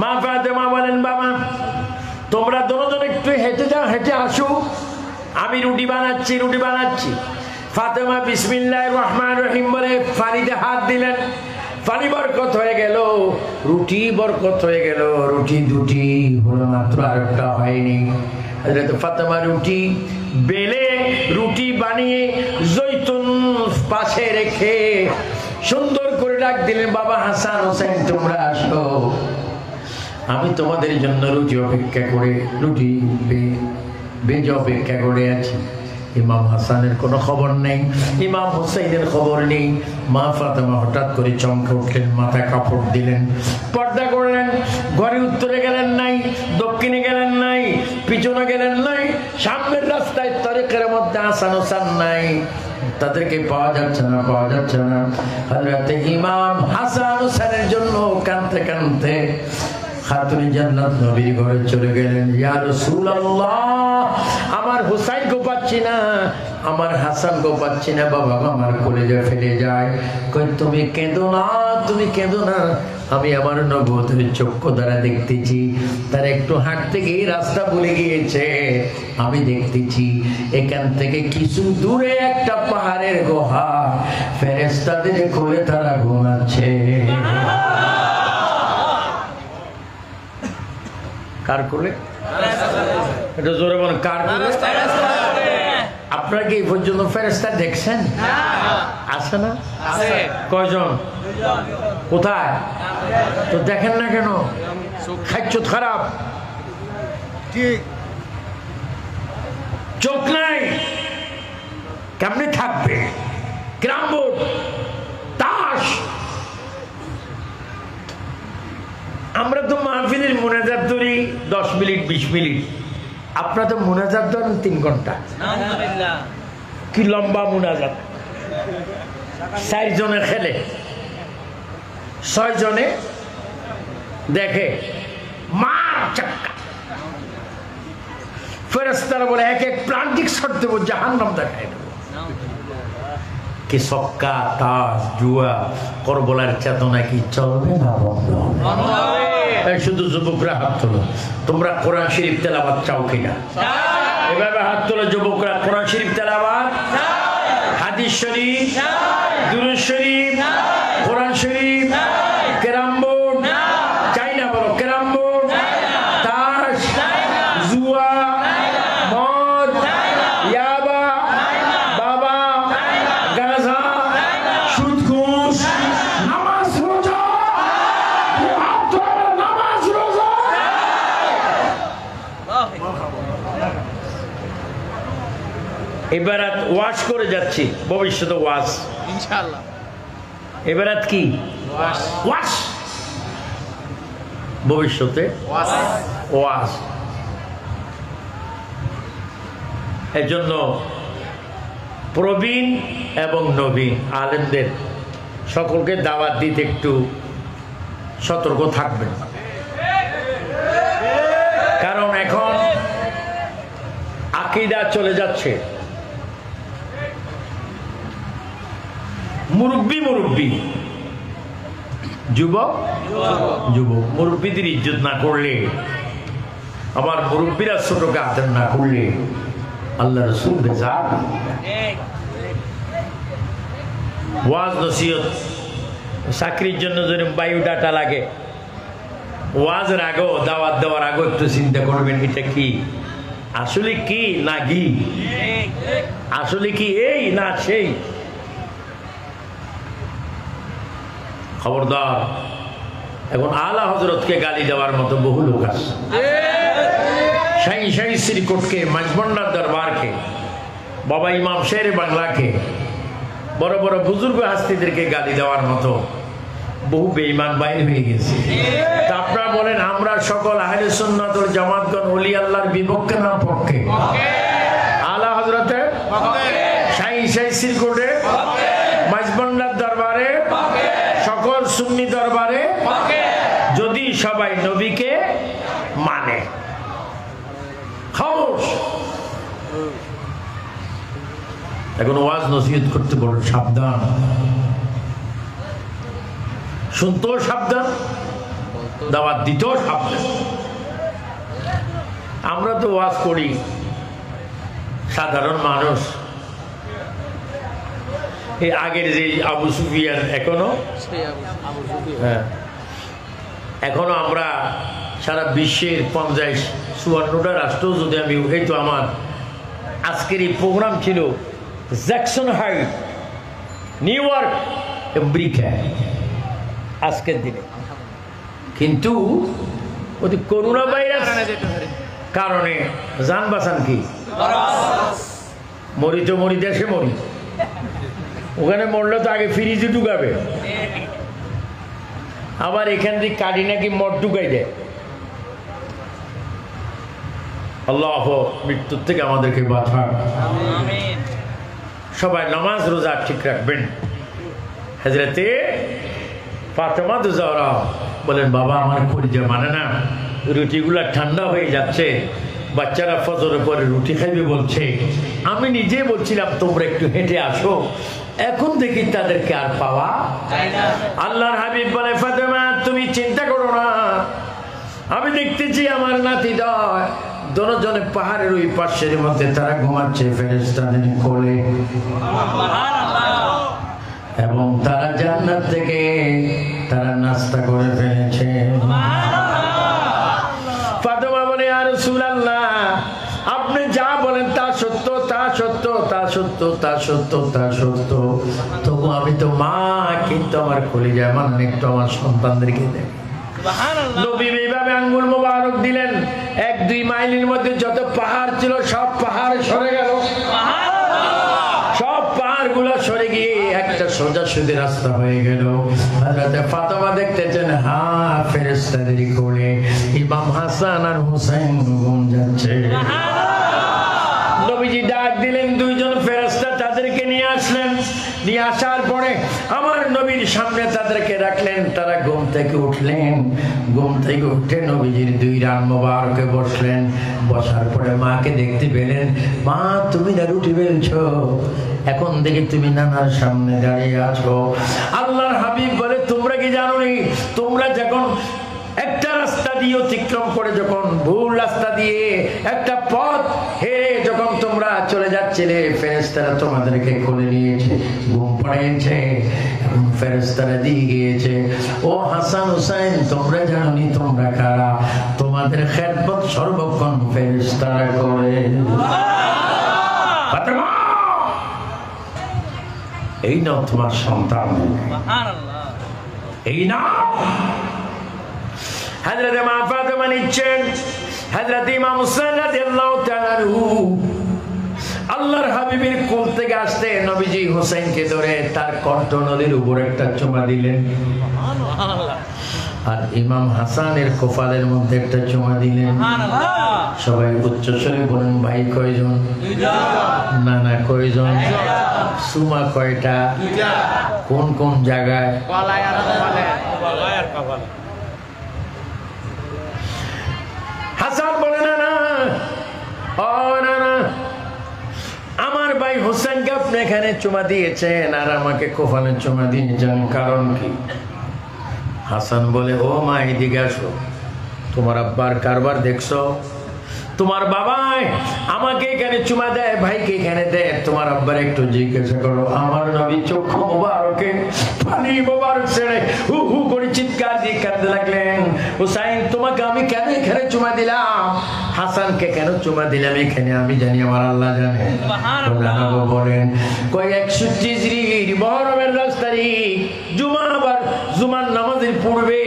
মা ফাতেমা বলেন, বাবা তোমরা দুজন একটু হেঁটে যাও, হেঁটে আসো, আমি রুটি বানাচ্ছি। ফাতেমা বিসমিল্লাহির রহমানির রহিম বলে পানিতে হাত দিলেন, পানি বরকত হয়ে গেল, রুটি বরকত হয়ে গেল। রুটি দুটি হলো মাত্র, আরেকটা হয়নি। হযরত ফাতেমা রুটি বেলে, রুটি বানিয়ে জৈতুন পাশে রেখে সুন্দর করে করে ডাক দিলেন, বাবা হাসান হোসেন তোমরা আসো, আমি তোমাদের জন্য রুটি অপেক্ষা করে বেজে অপেক্ষা করে আছি। ইমাম হাসানের কোনো খবর নেই, ইমাম হুসাইনের খবর নেই। মা ফাতেমা হঠাৎ করে চমকে উঠলেন, মাথায় কাপড় দিলেন, পর্দা করলেন, ঘরে উত্তরে গেলেন নাই, দক্ষিণে গেলেন নাই, পিছনে গেলেন নাই, সামনের রাস্তায় তরিকের মধ্যে হাসান হোসেন নাই, তাদেরকে পাওয়া যাচ্ছে না। হযরত ইমাম হাসান হোসেনের জন্য কাঁদতে কাঁদতে খাতুনে জান্নাত নবীর ঘরে চলে গেলেন। ইয়া রাসূলুল্লাহ, আমার হুসাইনকে পাচ্ছি না, আমার হাসানকে পাচ্ছি না, বাবা আমার কলেজা ফেলে যায়। কই তুমি কেঁদো না, আমি আমার নবুয়তের চক্ষু দ্বারা দেখতেছি, তার একটু হাঁটতে গিয়ে রাস্তা ভুলে গিয়েছে। আমি দেখতেছি এখান থেকে কিছু দূরে একটা পাহাড়ের গুহা, ফেরেশতাদের কোলে তারা ঘুমাচ্ছে। কার কোলে? এটা জোরে বলেন, কার কোলে? আপনারা কি এই পর্যন্ত ফেরেশতা দেখছেন? আছে না? কয়জন? কোথায়? তো দেখেন না কেন? খাচ্ছত খারাপ, চোখ নাই, কেমনে থাকবে? ক্যারাম বোর্ড, তাস। আমরা তো মাহফিলের মোনাজাত ধরি 10 মিনিট 20 মিনিট, আপনারা তো মোনাজাত ধরেন 3 ঘন্টা। কি লম্বা মোনাজাত! 4 জনে খেলে, 6 জনে দেখে, মার চাক্কা। ফেরেশতারা বলে এক এক প্লান্টিক শট দেবো, জাহান্নাম দেখায় দেবো। কি সক্কা, তাস, জুয়া, করবলার চেতনা কি চলবে না? শুধু যুবকরা হাত তোলো, তোমরা কোরআন শরীফ তেলাওয়াত চাও কিনা? এভাবে হাত তোলো যুবকরা। কোরআন শরীফ তেলাওয়াত, হাদিস শরীফ, দুরূদ শরীফ, কোরআন শরীফ, ক্যারাম বোর্ড চাই না? বলো ক্যারাম বোর্ড, তাস, জুয়া, মদ, ইয়াবা, বাবা, গাঁজা, সুদ, ঘুষ, নামাজ, রোজা। এবার ওয়াশ করে যাচ্ছি, ভবিষ্যতে ওয়াশ ইনশাআল্লাহ। এবার কি ওয়াশ? ভবিষ্যতে ওয়াশ। এর জন্য প্রবীণ এবং নবীন আলেমদের সকলকে দাওয়াত দিতে একটু সতর্ক থাকবেন, কারণ এখন আকীদা চলে যাচ্ছে। মুরব্বী, যুবক, মুরব্বীদের ইজ্জত না করলে, আবার মুরব্বীরা ছোটকে আদর না করলে আল্লাহ রাসূল বেজার। ওয়াজ নসিহত, চাকরির জন্য যদি বায়োডাটা লাগে, ওয়াজের আগেও, দাওয়াত দেওয়ার আগেও একটু চিন্তা করবেন, এটা কি আসলে কি না কি, আসলে কি এই না সেই। খবরদার, এখন আলা হযরতকে গালি দেওয়ার মতো বহু লোক আছে। শাহী শ্রীকোটকে, মাঝবন্ডার দরবারকে, বাবা ইমাম শেরে বাংলাকে, বড় বড় বুজুর্গ হাস্তিদেরকে গালি দেওয়ার মতো বহু বেঈমান বাইর হয়ে গেছে। তা আপনারা বলেন, আমরা সকল আহলে সুন্নাত ওয়াল জামাতগণ ওলি আল্লাহর বিপক্ষে না পক্ষে? আলা হযরতের পক্ষে, শাহী শ্রীকোটে, মাঝবন্ডার দরবারে, সকল সুন্নি দরবারে, যদি সবাই নবীকে মানে। খামোশ। এখন ওয়াজ নসিহত করতে বড় সাবধান, শুনতেও সাবধান, দাওয়াত দিতেও সাবধান। আমরা তো ওয়াজ করি, সাধারণ মানুষ। এই আগের যে আবু সুফিয়ান, এখনো আমরা সারা বিশ্বের 50-54টা রাষ্ট্র, যদি আমি, এই তো আমার আজকের এই প্রোগ্রাম ছিল Jackson height, new York, America, আজকের দিনে। কিন্তু ওই করোনা ভাইরাস কারণে জান বাঁচান কি মরি তো মরি দেশে মরি, ওখানে মরলে তো আগে ফ্রিজে ঢুকাবে, আবার এখান থেকে কাটি নাকি মদ ঢুকাই দেয়। আল্লাহ মৃত্যুর থেকে আমাদেরকে বাঁচান। সবাই নামাজ রোজা ঠিক রাখবেন। হযরতে ফাতেমা জাহরা বলেন, বাবা আমার কলিজা মানে না, রুটিগুলা ঠান্ডা হয়ে যাচ্ছে, বাচ্চারা ফজরের পরে রুটি খাইবে বলছে, আমি নিজে বলছিলাম তোমরা একটু হেঁটে আসো, এখন দেখি তাদেরকে আর পাওয়া আল্লাহর হাবিব বলে, ফাতেমা তুমি চিন্তা করো না, আমি দেখতেছি আমার নাতি দোনোজনে পাহাড়ের ওই পাশের মধ্যে তারা ঘুমাচ্ছে ফেরেশতাদের কোলে, এবং তারা জান্নাত থেকে তারা নাস্তা করে ফেলেছে। ফাতেমা বলে, ইয়া রাসূলুল্লাহ আপনি যা বলেন তা সত্য, তা সত্য, তা সত্য, তা সত্য, তা সত্য, তবু আমি তো মা, কিন্তু আমার কলিজা মানে একটু আমার সন্তানদেরকে দেয়। নবী এইভাবে আঙ্গুল মোবারক দিলেন, 1-2 মাইলের মধ্যে যত পাহাড় ছিল সব পাহাড় সরে গেল, সব পাহাড় গুলো সরে গিয়ে একটা সোজাসুজি রাস্তা হয়ে গেল। হযরত ফাতেমা দেখতেছেন, হ্যাঁ ফেরেশতাদের কোলে ইমাম হাসান আর হুসাইন ঘুম যাচ্ছে। নবীজি ডাক দিলেন, 2 জন ফেরেশতা তাদেরকে নিয়ে আসলেন, নিয়ে আসার পরে আমার নবীর সামনে তাদেরকে রাখলেন। তারা ঘুম থেকে উঠলেন, ঘুম থেকে উঠে নবীজির 2 রান মোবারকে বসলেন। বসার পরে মাকে দেখতে পেলেন, মা তুমি না রুটি বেলছো, এখন দেখি তুমি নানার সামনে দাঁড়িয়ে আছো। আল্লাহর হাবিব বলে, তোমরা কি জানো নি, তোমরা যখন একটা রাস্তা দিয়ে অতিক্রম করে, যখন ভুল রাস্তা দিয়ে একটা পথ হেরে যখন তোমরা চলে যাচ্ছিলে, ফেরেশতারা তোমাদেরকে কোলে নিয়েছে, ঘুম পাড়িয়েছে, এবং ফেরেশতারা দিয়ে গিয়েছে, ও হাসান হুসাইন তোমরা জানো নি তোমরা কারা, তোমাদের খেদমত সর্বক্ষণ ফেরেশতারা করে। ফাতেমা এই নাও তোমার সন্তান, এই নাও। হযরত মা ফাতেমা নিচ্ছেন, হযরত ইমাম হুসাইন রাদিয়াল্লাহু তাআলা আনহু আল্লাহর হাবিবের কোল থেকে আসতে নবীজি হুসাইনকে ধরে তার কণ্ঠ নদীর উপর একটা চুমা দিলেন, আর ইমাম হাসানের কপালের মধ্যে একটা চুমা দিলেন। সবাই উচ্চস্বরে বলেন, ভাই কয়জন? নানা কয়জন? সুমা কয়টা? কোন কোন জায়গায়? হাসান বলে, না না, ও না না, আমার ভাই হোসেনকে আপনি এখানে চুমা দিয়েছেন আর আমাকে কপালে চুমা দিয়েছেন, কারণ কি? হাসান বলে, ও মা এদিকে আসো, তোমার আব্বার কারবার দেখছো? তোমার বাবাই আমাকে এখানে চুমা দেয়, ভাইকে এখানে দেয়, তোমার আব্বার একটু জিজ্ঞাসা করো। আমার নবী চক্ষু মোবারকে পানি মোবারক ছেড়ে হু হু করে চিৎকার দিয়ে কাঁদতে লাগলেন, হুসাইন তোমাকে আমি কেন এখানে চুমা দিলাম, হাসানকে কেন চুমা দিলাম এখানে আমি জানি, আমার আল্লাহ জানে। বলেন, কই 61 হিজরির মুহররমের 10 তারিখ জুমার নামাজের পূর্বে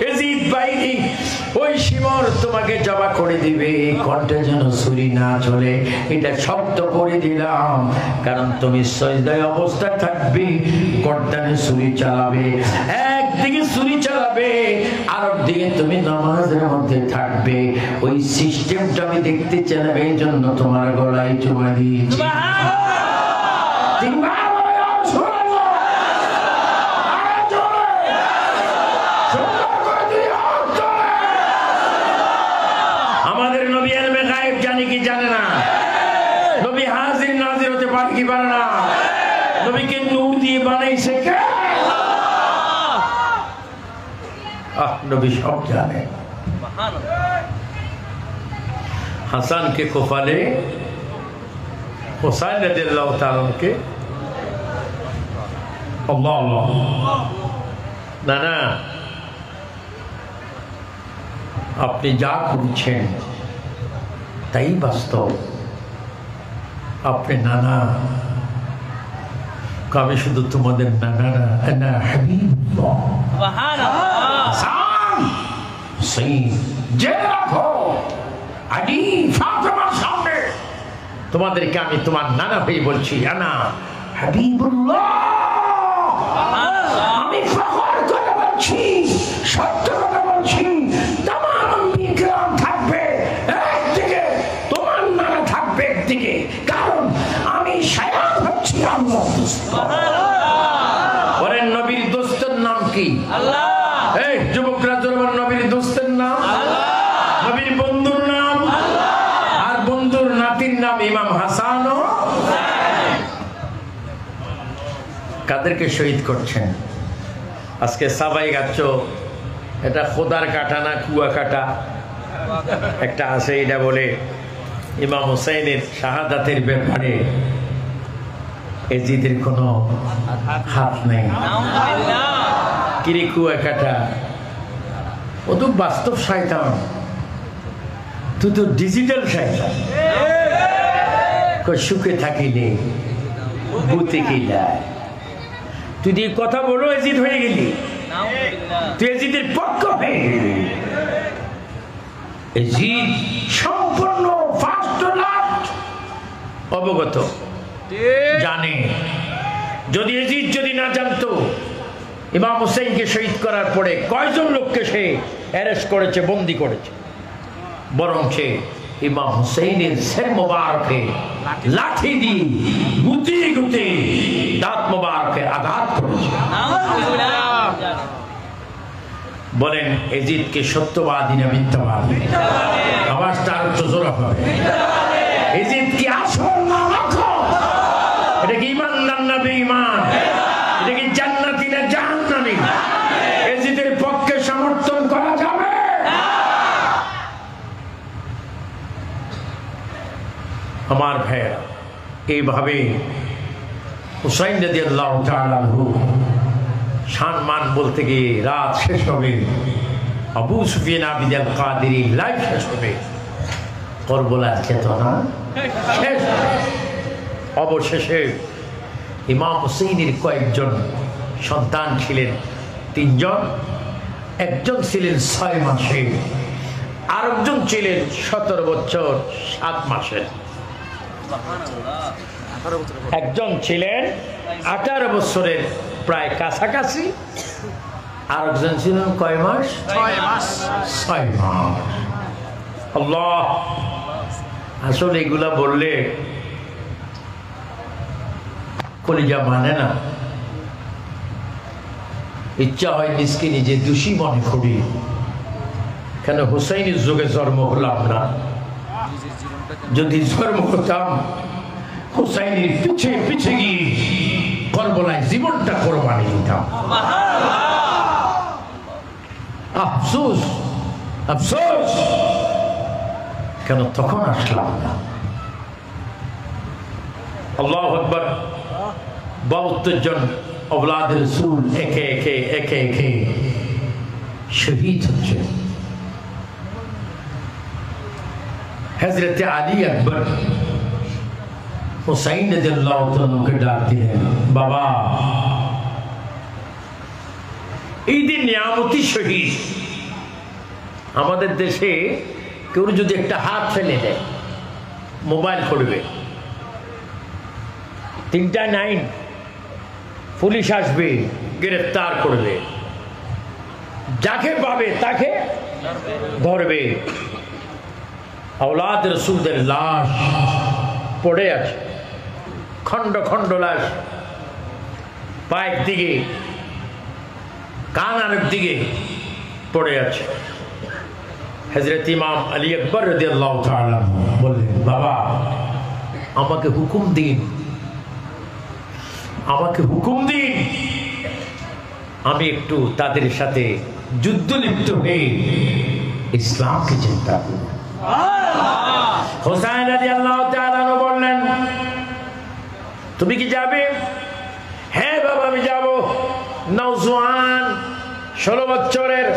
এজিদ বাইনি ওই শিমর তোমাকে জবা করে দিবে, কণ্ঠে যেন ছুরি না চলে, এটা শব্দ করে দিলাম, কারণ তুমি সজদায় অবস্থায় থাকবে, গর্দানে ছুরি চালাবে, একদিকে ছুরি চালাবে আর একদিকে তুমি নামাজের মধ্যে থাকবে, ওই সিস্টেমটা আমি দেখতে চাইলাম, এই জন্য তোমার গলায় চুমা দিয়েছি। আমাদের নবী ইলমে গায়েব জানে কি জানে না? নবী হাজির নাজির হতে পারে কি পারে না? নবীকে নূর দিয়ে বানাইছে কে? নবী সব জানে। হাসানকে কপালে, হুসাইন রাদিয়াল্লাহু তাআলা কে আল্লাহ আল্লাহ না না, আপনি যা করছেন তাই বাস্তব। আপনি নানা, আমি শুধু তোমাদের নানা না, হাবিব হাসান হুসাইন জেনে রাখো আলী ফাতেমার সামনে তোমাদেরকে আমি তোমার নানা ভাই বলছি আনা হাবিবুল্লাহ আমি ফখর করে বলছি সত্য কথা বলছি তামাম বিক্রম থাকবে একদিকে তোমার নানা থাকবে একদিকে কারণ আমি শায়াত হচ্ছি আল্লাহ বলেন নবীর দোস্তের নাম কি আল্লাহ এই যুবকরা জোরবার নবীর দোস্তের নাম আল্লাহ নবীর বন্ধুর নাম আল্লাহ আর বন্ধুর নাতির নাম ইমাম হাসান ও কাদেরকে শহীদ করছেন আজকে সাবাই গাচ্ছ এটা খোদার কাটা না কুয়া কাটা একটা আছে এটা বলে ইমাম হুসাইনের শাহাদাতের ব্যাপারে এজিদের কোনো হাত নেই কিরে কুয়া কাটা ও তো বাস্তব শয়তান তুই তো ডিজিটাল শয়তান সুখে থাকিনি বুতে কি যায় তুই দিয়ে কথা বলো এজিদ হয়ে গেলি তুই এজিদের পক্ষ হয়ে গেলি এজিদ সম্পূর্ণ অবগত জানে যদি এজিদ যদি না জানতো ইমাম হুসাইনকে শহীদ করার পরে কয়জন লোককে সে অ্যারেস্ট করেছে বন্দি করেছে বরং সে ইমাম হুসাইনের সির মোবারকে লাঠি দিয়ে গুতিয়ে গুতিয়ে দাঁত মোবারকে আঘাত করেছে বলেন এজিদকে সত্যবাদী না মিথ্যাবাদী আওয়াজটা আরো জোর হবে এজিদ কি আসল না নকল এটা কি ইমানদার না বেঈমান এটা কি জান্নাতি না জাহান্নামী এজিদের পক্ষে সমর্থন করা যাবে আমার ভাইয়েরা এইভাবে হুসাইন রাদিয়াল্লাহু তাআলা আনহু সম্মান বলতে গিয়ে রাত শেষ হবে আবু সুফিয়ান আবিদ আল কাদেরী লাইফ শেষ হবে করবলার চেতনা শেষ অবশেষে ইমাম হুসাইনের কয়েকজন সন্তান ছিলেন তিনজন একজন ছিলেন 6 মাসে আরেকজন ছিলেন 17 বছর 7 মাসের একজন ছিলেন 18 বছরের প্রায় কাছাকাছি আরেকজন ছিলেন কয় মাস 6 মাস আল্লাহ আসলে এগুলা বললে কলিজা মানে না ইচ্ছা হয় নিজকে নিজে দোষী মনে করি কেন হুসাইনের যুগে জন্ম হলাম না যদি জন্ম হতাম হুসাইনের পিছে পিছে গিয়ে করবলায় জীবনটা কোরবানি দিতাম আফসোস আফসোস কেন তখন আসলাম না আল্লাহু আকবার 72 জন औलाद रसूल एके एके एके एके शहीद হচ্ছে हजरत अली अकबर हुसैन रज़ियल्लाहु ताला के डालते हैं बाबा এই দিন নিয়ামতি শহীদ আমাদের দেশে কেউ যদি একটা হাত ফেলে দেয় মোবাইল করবে 3টা 9 পুলিশ আসবে গ্রেফতার করবে যাকে পাবে তাকে ধরবে औलाद রসুলদের লাশ পড়ে আছে খন্ড খন্ড লাশ পায়ের দিকে কান আরেক দিকে পড়ে আছে হযরত ইমাম আলী আকবর রাদিয়াল্লাহু তাআলা বললেন বাবা আমাকে হুকুম দিন আমাকে হুকুম দিন আমি একটু তাদের সাথে যুদ্ধ লিপ্ত হয়ে ইসলামকে চিন্তা করি হুসাইন রাদিয়াল্লাহু তাআলা বললেন তুমি কি যাবে হ্যাঁ বাবা আমি যাব নওজওয়ান 16 বছরের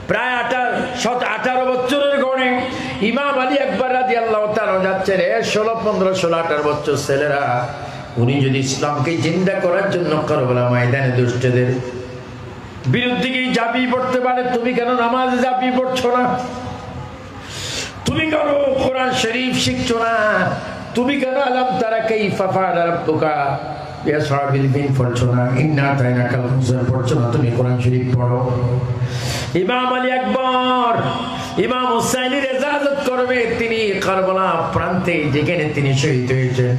প্রায় 18 বছরের গণে ইমাম আলী আকবর রাদিয়াল্লাহু তাআলা যাচ্ছেন 16 15 16 18 বছর ছেলেরা উনি যদি ইসলামকে জিন্দা করার জন্য কারবালা ময়দানে দুষ্টদের বিরুদ্ধে গিয়ে ঝাঁপিয়ে পড়তে পারে, তুমি কেন নামাজে ঝাঁপিয়ে পড়ছো না? তুমি কেন কোরআন শরীফ শিখছো না? তুমি কেন আলাম তারা কাইফা ফাআলা রাব্বুকা বিআসহাবিল ফিল পড়ছো না? ইন্না আতাইনাকাল কাউসার পড়ছো না? তুমি কোরআন শরীফ পড়ো। ইমাম আলী আকবর ইমাম হুসাইনের ইজাজত করবে, তিনি কারবালা প্রান্তে যেখানে তিনি শহীদ হয়েছেন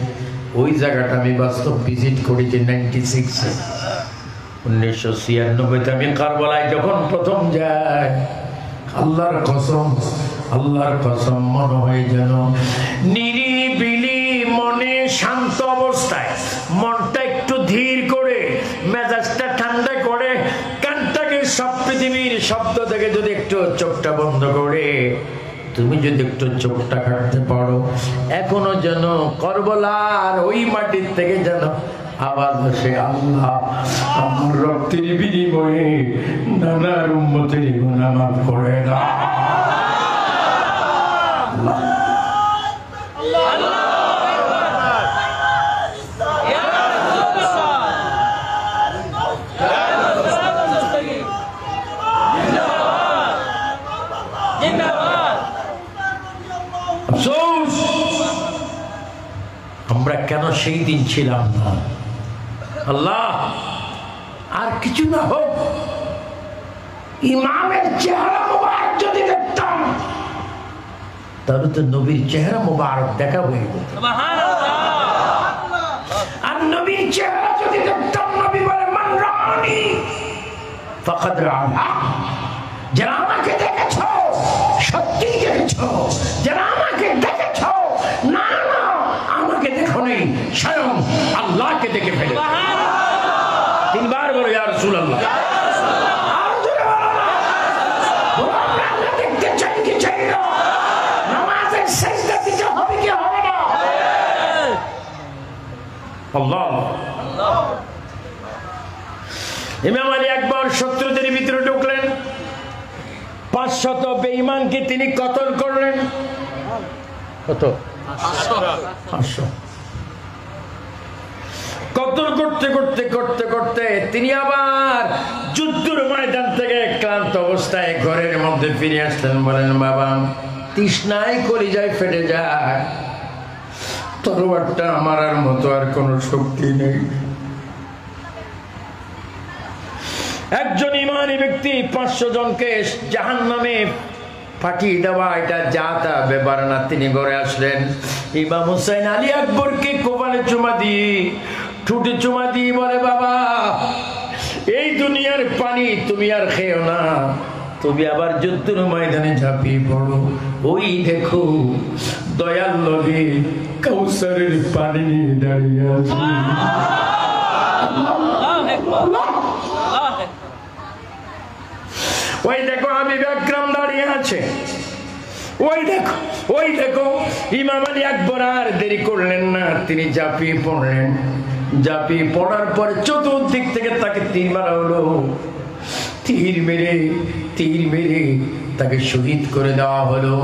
ওই জায়গাটা আমি বাস্তব ভিজিট করেছি 96-এ। 1996-তে আমি কারবালায় যখন প্রথম যাই, আল্লাহর কসম মনে হয় যেন নিরিবিলি মনে শান্ত অবস্থায়, মনটা একটু ধীর করে, মেজাজটা ঠান্ডা করে, কানটাকে সব পৃথিবীর শব্দ থেকে যদি একটু চোখটা বন্ধ করে তুমি যদি একটু চোখটা কাটতে পারো, এখনো যেন কারবালার ওই মাটির থেকে যেন আওয়াজ আসে, আল্লাহ আমার রক্তের বিনিময়ে নানার উম্মতের গুনাহ মাফ করে দাও। আমরা কেন সেই দিন ছিলাম না? আল্লাহ আর কিছু না হোক, ইমামের চেহারা মুবারক যদি দেখতাম তাহলে তো নবীর চেহারা মুবারক দেখা হয়ে যেত। আর নবীর চেহারা যদি দেখতাম, নবী বলে মান রাআনি ফাকাদ রাআনা, যারা আমাকে দেখেছো সত্যি দেখেছো, যারা আমাকে দেখেছো না না আমাকে দেখো নেই, স্বয়ং আল্লাহকে দেখে ফেলেছো। তিনবার বলো ইয়া রাসূলুল্লাহ। আর জোরে বলো না, আমরা আল্লাহ দেখতে চাই কি চাই না? নামাজের সিজদা দিতে হবে কি হবে না? আল্লাহ আল্লাহ। ইমাম আলী আকবর শত্রুদের ভিতরে ঢুকলেন, 500 বেঈমানকে তিনি কতল করলেন। কত? 500। কতল করতে করতে করতে করতে তিনি আবার যুদ্ধের ময়দান থেকে ক্লান্ত অবস্থায় ঘরের মধ্যে ফিরে আসলেন। বলেন বাবা, তৃষ্ণায় কলিজায় ফেটে যায়, তরবারটা মারার মতো আর কোনো শক্তি নেই। একজন ইমানি ব্যক্তি 500 জনকে জাহান্নামে পাঠিয়ে দেওয়া এটা যা তা ব্যাপার না। তিনি ঘরে আসলেন, ইমাম হুসাইন আলী আকবরকে কপালে চুমা দিয়ে, ঠুটে চুমা দিয়ে বলে বাবা, এই দুনিয়ার পানি তুমি আর খেও না, তুমি আবার যুদ্ধের ময়দানে ঝাঁপিয়ে পড়ো। ওই দেখো দয়াল নবী কাউসারের পানি নিয়ে দাঁড়িয়ে আছে। ওই দেখো হাবিব আকরাম দাঁড়িয়ে আছে, ওই দেখো ওই দেখো। ইমাম আলী আকবর আর দেরি করলেন না, তিনি ঝাঁপিয়ে পড়লেন। ঝাঁপিয়ে পড়ার পরে চতুর্দিক থেকে তাকে তীর মারা হলো। তীর মেরে তাকে শহীদ করে দেওয়া হলো।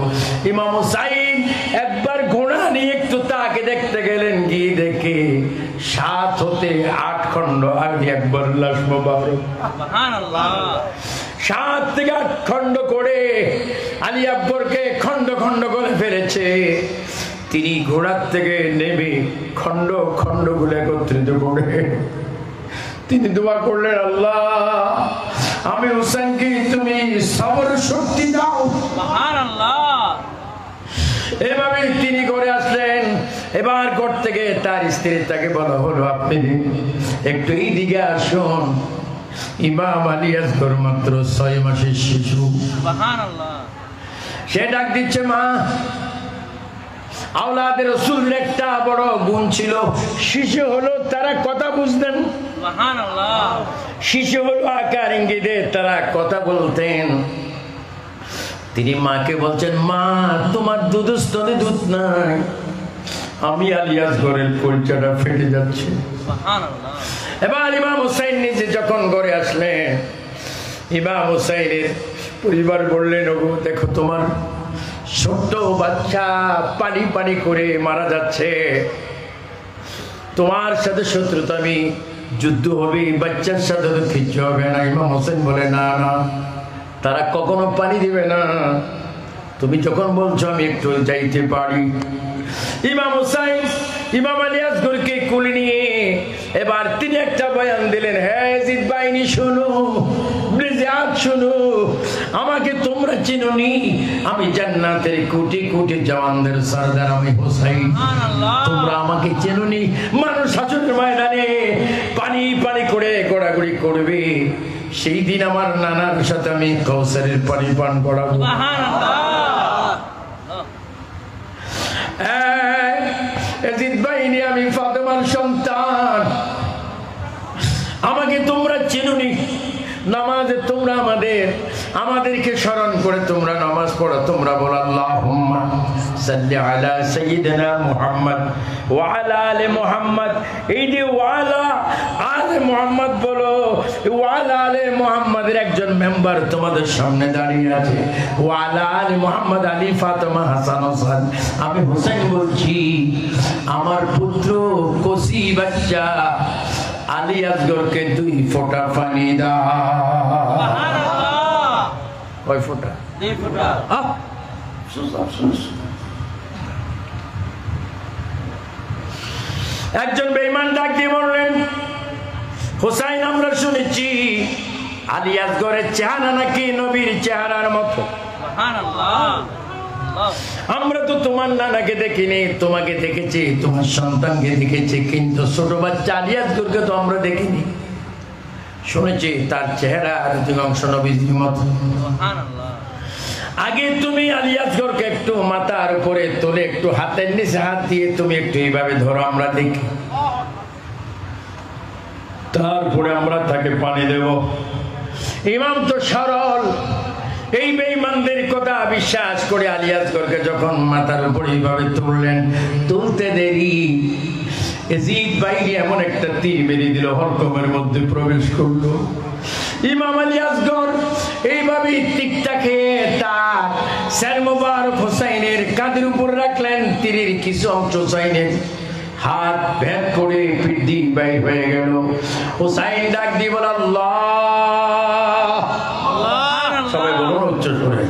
ইমাম হুসাইন একবার ঘোড়া নিয়ে একটু তাকে দেখতে গেলেন, গিয়ে দেখে 7 হতে 8 খণ্ড আলী আকবর লাশ মোবারক। সুবহানাল্লাহ। 7 থেকে 8 খণ্ড করে আলী আকবরকে খণ্ড খণ্ড করে ফেলেছে। তিনি ঘোড়ার থেকে নেমে খণ্ড খণ্ড গুলো একত্রিত করে তিনি দোয়া করলেন, আল্লাহ আমি হুসাইনকে তুমি সবর শক্তি দাও। সুবহানাল্লাহ। এভাবে তিনি ঘরে আসলেন। এবার ঘর থেকে তার স্ত্রী তাকে বলা হলো, আপনি একটু এইদিকে আসুন। ইমাম আলী আসগর মাত্র 6 মাসের শিশু। সুবহানাল্লাহ। সে ডাক দিচ্ছে, মা, আওলাদের রাসূলের একটা বড় গুণ ছিল, শিশু হলো তারা কথা বুঝতেন। সুবহানাল্লাহ। শিশু হলো আকার ইঙ্গিতে তারা কথা বলতেন। তিনি মাকে বলছেন, মা তোমার দুধস্তনে দুধ নাই, আমি আলী আসগরের পরিচয়টা ফেটে যাচ্ছে। সুবহানাল্লাহ। এবার ইমাম হুসাইন নিজে যখন ঘরে আসলেন, ইমাম হুসাইনের পরিবার বললেন, ওগো দেখো তোমার ছোট্ট বাচ্চা পানি পানি করে মারা যাচ্ছে, তোমার সাথে শত্রুতা আমি যুদ্ধ হবে, বাচ্চার সাথে তো কিচ্ছু হবে না। ইমাম হোসেন বলে না না, তারা কখনো পানি দিবে না, তুমি যখন বলছো আমি একটু যাইতে পারি। ইমাম হোসেন ইমাম আলী আসগরকে কুলে নিয়ে এবার তিনি একটা বয়ান দিলেন, হ্যাঁ ইয়াজিদ বাহিনী শোনো, ব্রিজাত শোনো, আমাকে তোমরা চিনোনি, আমি জান্নাতের কোটি কোটি জওয়ানদের সরদার, আমি হোসেন। তোমরা আমাকে চিনোনি, মানুষ হাসরের ময়দানে পানি পানি করে গোড়াগড়ি করবে, সেই দিন আমার নানার সাথে আমি কাউসারের পানি পান করাবো। ইয়াজিদ বাহিনী, আমি ফাতেমার সন্তান, আমাকে তোমরা চিনোনি, নামাজে তোমরা আমাদেরকে স্মরণ করে তোমরা নামাজ পড়ো, তোমরা বলো আল্লাহুম্মা সাল্লি আলা সাইয়্যিদিনা মুহাম্মদ ওয়া আলা আলি মুহাম্মদ। এই যে ওয়া আলা আলি মুহাম্মদ বলো, ওয়া আলা আলি মুহাম্মাদের একজন মেম্বার তোমাদের সামনে দাঁড়িয়ে আছে, ওয়া আলা আলি মুহাম্মদ, আলী, ফাতেমা, হাসান, হোসেন। আমি হোসেন বলছি, আমার পুত্র কসি বাচ্চা আলী আসগরকে 2 ফোঁটা পানি দাও। কয় ফোঁটা? 2 ফোঁটা। একজন বেঈমান ডাক দিয়ে বললেন, হোসাইন, আমরা শুনেছি আলী আসগরের চেহারা নাকি নবীর চেহারার মতো। আমরা তো তোমার নানাকে দেখিনি, তোমাকে দেখেছি, তোমার সন্তানকে দেখেছি, কিন্তু ছোট বাচ্চা আলী আসগরকে তো আমরা দেখিনি। শুনেছি তার চেহারা অধিকাংশ নবীর মতো। আগে তুমি আলী আসগরকে একটু মাথার উপরে তোলে, একটু হাতের নিচে হাত দিয়ে তুমি একটু এইভাবে ধরো, আমরা দেখি, তারপরে আমরা তাকে পানি দেব। ইমাম তো সরল, এই বেঈমানদের কথা বিশ্বাস করে আলী আসগরকে যখন মাথার উপর এইভাবে তুললেন, তুলতে দেরি ইয়াজিদ বাহিনী এমন একটা তীর বেরিয়ে দিল, হরকমের মধ্যে প্রবেশ করলো। ইমাম আলী আসগর এইভাবে তীরটা খেয়ে তার স্যার মোবারক হোসাইনের কাঁধের উপর রাখলেন, তীরের কিছু অংশ হোসাইনের হাত ভেদ করে পিঠ দিয়ে বাইর হয়ে গেল। হোসাইন ডাক দিয়ে বল আল্লাহ, সবাই বলুন উচ্চ জোরে,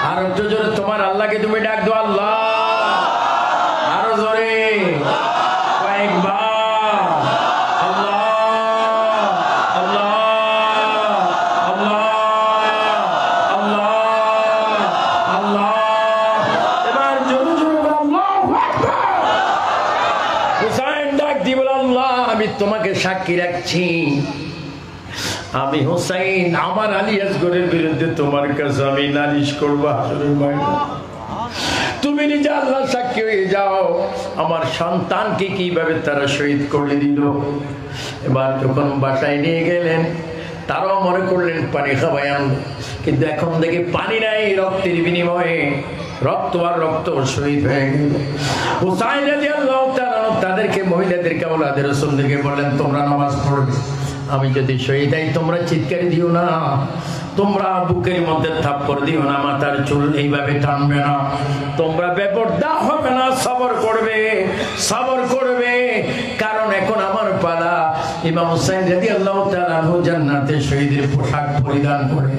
আর উচ্চ জোরে তোমার আল্লাহকে তুমি ডাক দো, আল্লাহ, আরো জোরে, কয়েকবার, আল্লাহ আল্লাহ আল্লাহ আল্লাহ আল্লাহ, এবার জোরে জোরে আল্লাহু আকবার। হোসাইন ডাক দিয়ে বল আল্লাহ, আমি তোমাকে সাক্ষী রাখছি, আমি হোসাইন আমার আলী আসগরের বিরুদ্ধে তোমার কাছে আমি নালিশ করবো হাসরের ময়দানে। তুমি নিজে আল্লাহ সাক্ষী হয়ে যাও, আমার সন্তানকে কিভাবে তারা শহীদ করে দিল। এবার যখন বাসায় নিয়ে গেলেন, তারাও মনে করলেন পানি খাওয়াই আনলো, কিন্তু এখন দেখে পানি নাই, রক্তের বিনিময়ে রক্ত আর রক্ত শহীদ হয়ে গেল। হুসাইন রাদিয়াল্লাহু তাআলা তাদেরকে, মহিলাদেরকে, আওলাদের রাসূলদেরকে বললেন, তোমরা নামাজ পড়বে, আমি যদি শহীদ হই তোমরা চিৎকার দিও না, তোমরা বুকের মধ্যে থাপ্পড় দিও না, মাথার চুল এইভাবে টানবে না, তোমরা বেপরদা হবে না, সবর করবে, সবর করবে, কারণ এখন আমার পালা। ইমাম হুসাইন রাদিয়াল্লাহু তাআলা আনহু জান্নাতে শহীদের পোশাক পরিধান করে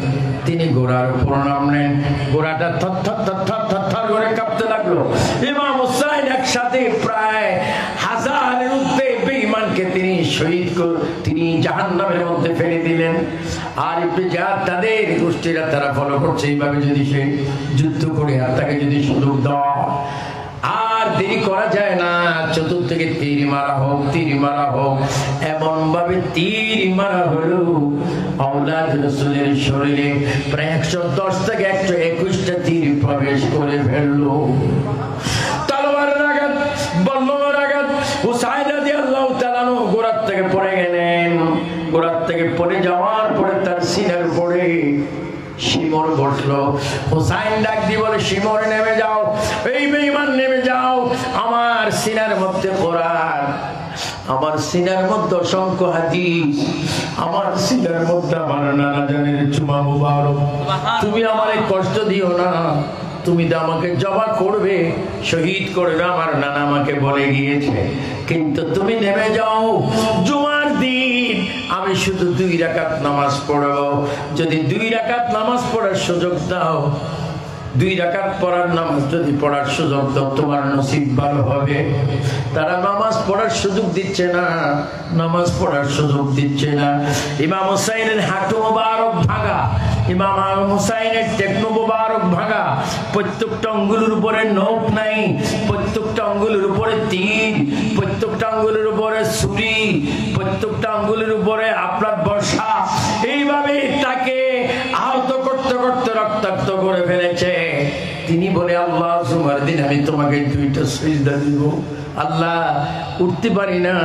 তিনি ঘোড়ার উপর নামলেন। ঘোড়াটা থরথর থরথর থরথর করে কাঁপতে লাগলো। ইমাম হুসাইন একসাথে প্রায় 1000-এর উপরে বেঈমানকে তিনি শহীদ করে তিনি জাহান্নামের মধ্যে ফেলে দিলেন। আর ইবনে জিয়াদ তাদের গোষ্ঠীরা তারা ফলো করছে, এইভাবে যদি সে যুদ্ধ করে আর তাকে যদি সুযোগ দেওয়া, আর দেরি করা যায় না, চতুর্দিকে তীর মারা হোক, তীর মারা হোক, এমন ভাবে তীর মারা হলো আওলাদ রাসূলের শরীরে প্রায় 110 থেকে 121টা তীর প্রবেশ করে ফেললো। তলোয়ারের আঘাত, বল্লমের আঘাত, হুসাইন রাদিয়াল্লাহু তাআলা গোড়ার থেকে পড়ে গেলেন। গোড়ার থেকে পড়ে যাওয়ার পরে তার সিনার উপরে শিমর বসলো। হুসাইন ডাক দিয়ে বলে, শিমর নেমে যাও, এই বেঈমান নেমে যাও, আমার সিনার মধ্যে কোরআন, আমার সিনার মধ্যে অসংখ্য হাদিস, আমার সিনার মধ্যে আমার নানা জানের চুমা মুবারক, তুমি আমারে কষ্ট দিও না, তুমি তো আমাকে জবা করবে, শহীদ করবে, আমার নানা আমাকে বলে গিয়েছে। কিন্তু তুমি নেমে যাও, জুমার দিন আমি শুধু 2 রাকাত নামাজ পড়ব। যদি 2 রাকাত নামাজ পড়ার সুযোগ দাও, 2 রাকাত পড়ার নামাজ যদি পড়ার সুযোগ দাও, তোমার নসিব ভালো হবে। তারা নামাজ পড়ার সুযোগ দিচ্ছে না, নামাজ পড়ার সুযোগ দিচ্ছে না। ইমাম হুসাইনের হাঁটু মোবারক ভাঙা, ইমাম হুসাইনের টেকনো মোবারক ভাঙা, প্রত্যেকটা আঙ্গুলের উপরে নখ নাই, প্রত্যেকটা আঙ্গুলের উপরে তীর, প্রত্যেকটা আঙ্গুলের উপরে ছুরি, প্রত্যেকটা আঙ্গুলের উপরে আপনার বর্ষা। এইভাবে তাকে আহত করতে করতে রক্তাক্ত করে ফেলেছে। তিনি বলে, আল্লাহ জুমার দিন আমি তোমাকে 2টা সিজদা দিব। আল্লাহ উঠতে পারি না,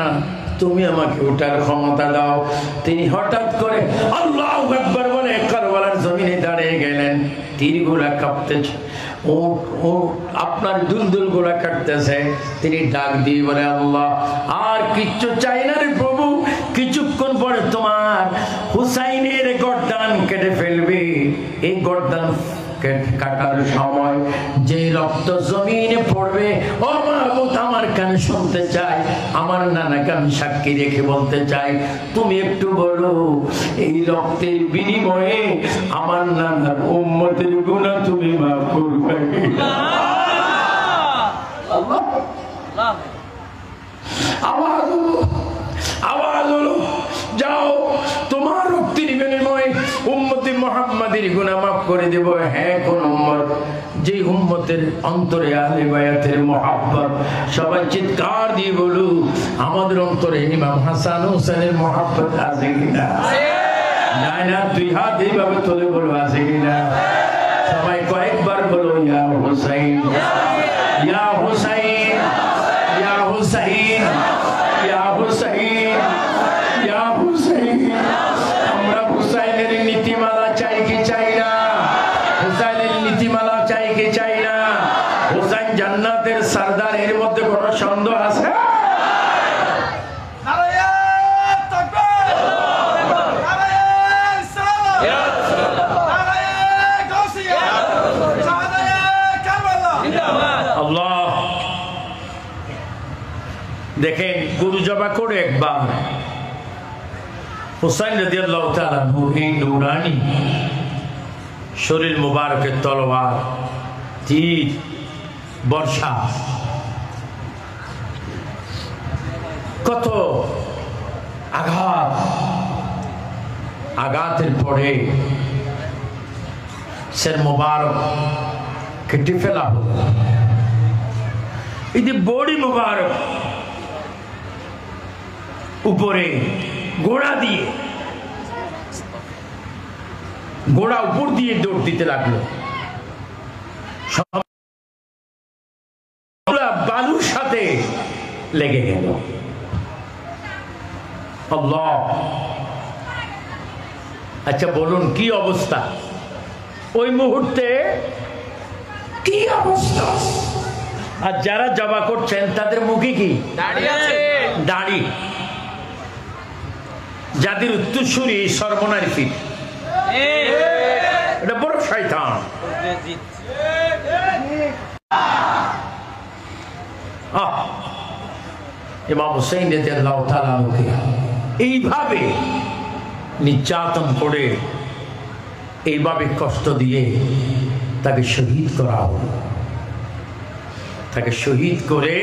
তুমি আমাকে ওঠার ক্ষমতা দাও। তিনি হঠাৎ করে আল্লাহু আকবার বলে কারবালার জমিনে দাঁড়িয়ে গেলেন। তীরগুলা কাঁপতেছে, আপনার দুলদুল গুলা কাটতেছে। তিনি ডাক দিয়ে বলে, আল্লাহ আর কিচ্ছু চাই না রে প্রভু, কিছুক্ষণ পরে তোমার হুসাইনের গর্দান কেটে ফেলবে। এই গর্দান কাটার সময় যে রক্ত জমিনে পড়বে, ও মাহবুব আমার কানে শুনতে চাই, আমার নানাকে আমি সাক্ষী রেখে বলতে চাই, তুমি একটু বলো এই রক্তের বিনিময়ে আমার নানার উম্মতের গুনাহ তুমি মাফ করবে। আওয়াজ হলো, যাও তোমার রক্তের বিনিময়ে উম্মতে মুহাম্মাদের গুনাহ মাফ করে দেব। হ্যাঁ, কোন উম্মত? যে উম্মতের অন্তরে আহলে বায়াতের মহব্বত। সবাই চিৎকার দিয়ে বলু, আমাদের অন্তরে ইমাম হাসান হোসেনের মহব্বত আছে কিনা? না, 2 হাত এইভাবে তুলে বলো, আছে কিনা? সবাই কয়েকবার বলো, ইয়া হুসাইন, ইয়া হুসাইন, ইয়া হুসাইন, ইয়া হুসাইন, ইয়া হুসাইন। আমরা হুসাইনের নীতিমালা চাই কি চাই না? হুসাইনের নীতিমালা চাই কি চাই না? হুসাইন জান্নাতের সরদার, এর মধ্যে কোনো সন্দেহ আছে? আল্লাহ দেখেন, গরু জবা করে একবার হুসাইন রাদিয়াল্লাহু তাআলা এই নূরানি শরীর মুবারকের তলোয়ার, তীর, বর্ষা, কত আঘাত, আঘাতের পরে সের মুবারক কেটে ফেলা হলো। এই যে বডি মুবারক উপরে গোড়া দিয়ে, গোড়া উপর দিয়ে দৌড় দিতে লাগলো, বালুর সাথে লেগে গেল। আল্লাহ, আচ্ছা বলুন কি অবস্থা ওই মুহূর্তে? কি অবস্থা? আর যারা জবা করছেন তাদের মুখে কি দাড়ি? যাদের উত্তরসূরি সর্বনারী ফিট, এটা বড় শয়তান। ইমাম হুসাইন রাদিয়াল্লাহু তাআলা আনহুকে এইভাবে নির্যাতন করে, এইভাবে কষ্ট দিয়ে তাকে শহীদ করা হলো। তাকে শহীদ করে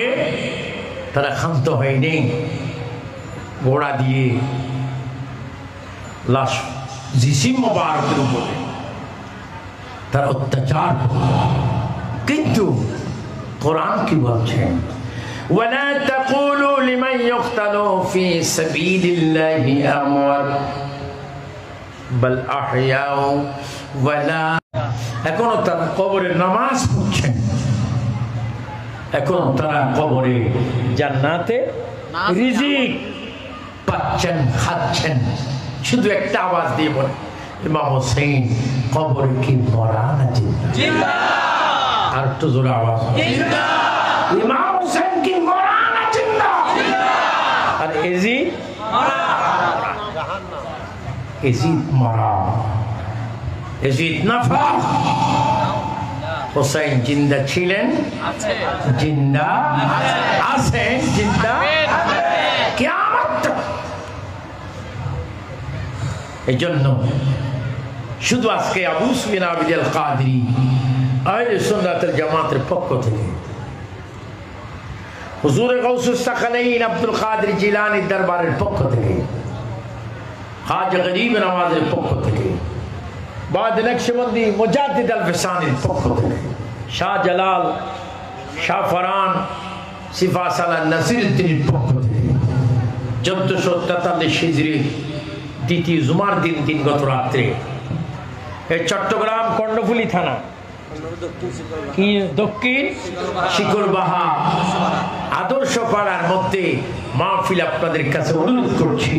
তারা ক্ষান্ত হয়নি, ঘোড়া দিয়ে লাশ জিসিম মোবারকের উপরে তারা অত্যাচার। কিন্তু কোরআন কি বলছেন? ওয়ালা তাকুলু লিমান ইয়ুকতালু ফি সাবিলিল্লাহি আমওয়াত বাল আহইয়াউ ওয়ালা। এখনো তারা কবরে নামাজ পড়ছেন, এখনো তারা কবরে জান্নাতে রিজিক পাচ্ছেন, খাচ্ছেন। শুধু একটা আওয়াজ দিয়ে বলে, ইমাম হুসাইন কবরে কি মরা না জিন্দা? আর একটু জোরে আওয়াজ, ইমাম হুসাইন কি মরা না জিন্দা? আর এজিদ এজিদ মরা, এজিদ নাফা। হুসাইন জিন্দা ছিলেন, জিন্দা আছেন, জিন্দা কিয়ামত তক। এই জন্য শুধু আজকে আবু সুফিয়ান আবিদ আল কাদরি আহলে সুন্নাতুল জামাতের পক্ষ থেকে, হুজুর গাউসুস সাকালাইন আব্দুল কাদের জিলানীর দরবারের পক্ষ থেকে, খাজা গরিব নওয়াজের পক্ষ থেকে, বাদ নকশবন্দি মুজাদ্দিদ আল ফিসানির পক্ষ থেকে, শাহ জালাল, শাহ ফরান, সিফা সালাহ নাসিরউদ্দিনের পক্ষ থেকে 1443 হিজরি দ্বিতীয় জুমার দিন দিনগত রাত্রে এই চট্টগ্রাম কর্ণফুলী থানা কি দক্ষিণ শিকলবাহা আদর্শ পাড়ার মধ্যে মাহফিল আপনাদের কাছে অনুরোধ করছি,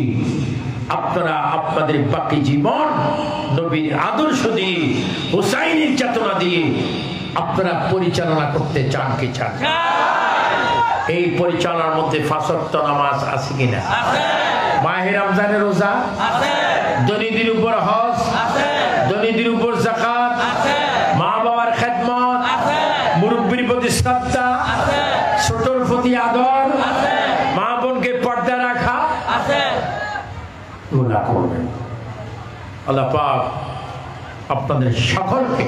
আপনারা আপনাদের বাকি জীবন নবীর আদর্শ দিয়ে, হুসাইনের চেতনা দিয়ে আপনারা পরিচালনা করতে চান কি চান? এই পরিচালনার মধ্যে 5 ওয়াক্ত নামাজ আছে কিনা? মাহে রমজানের রোজা, দরিদ্রের উপর হজ, দরিদ্রের উপর যাকাত, মা বাবার খেদমত, মুরব্বির প্রতি শ্রদ্ধা, ছোটর প্রতি আদর, মা বোনকে পর্দা রাখা, আল্লাহ পাক আপনাদের সকলকে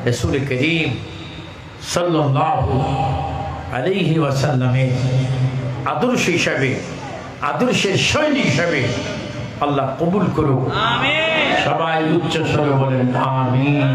রাসূল করিম সাল্লাল্লাহু আলাইহি ওয়াসাল্লামের আদর্শ হিসাবে, আদর্শের শৈলী হিসাবে আল্লাহ কবুল করুক। আমিন। সবাই উচ্চ স্বরে বলেন আমিন।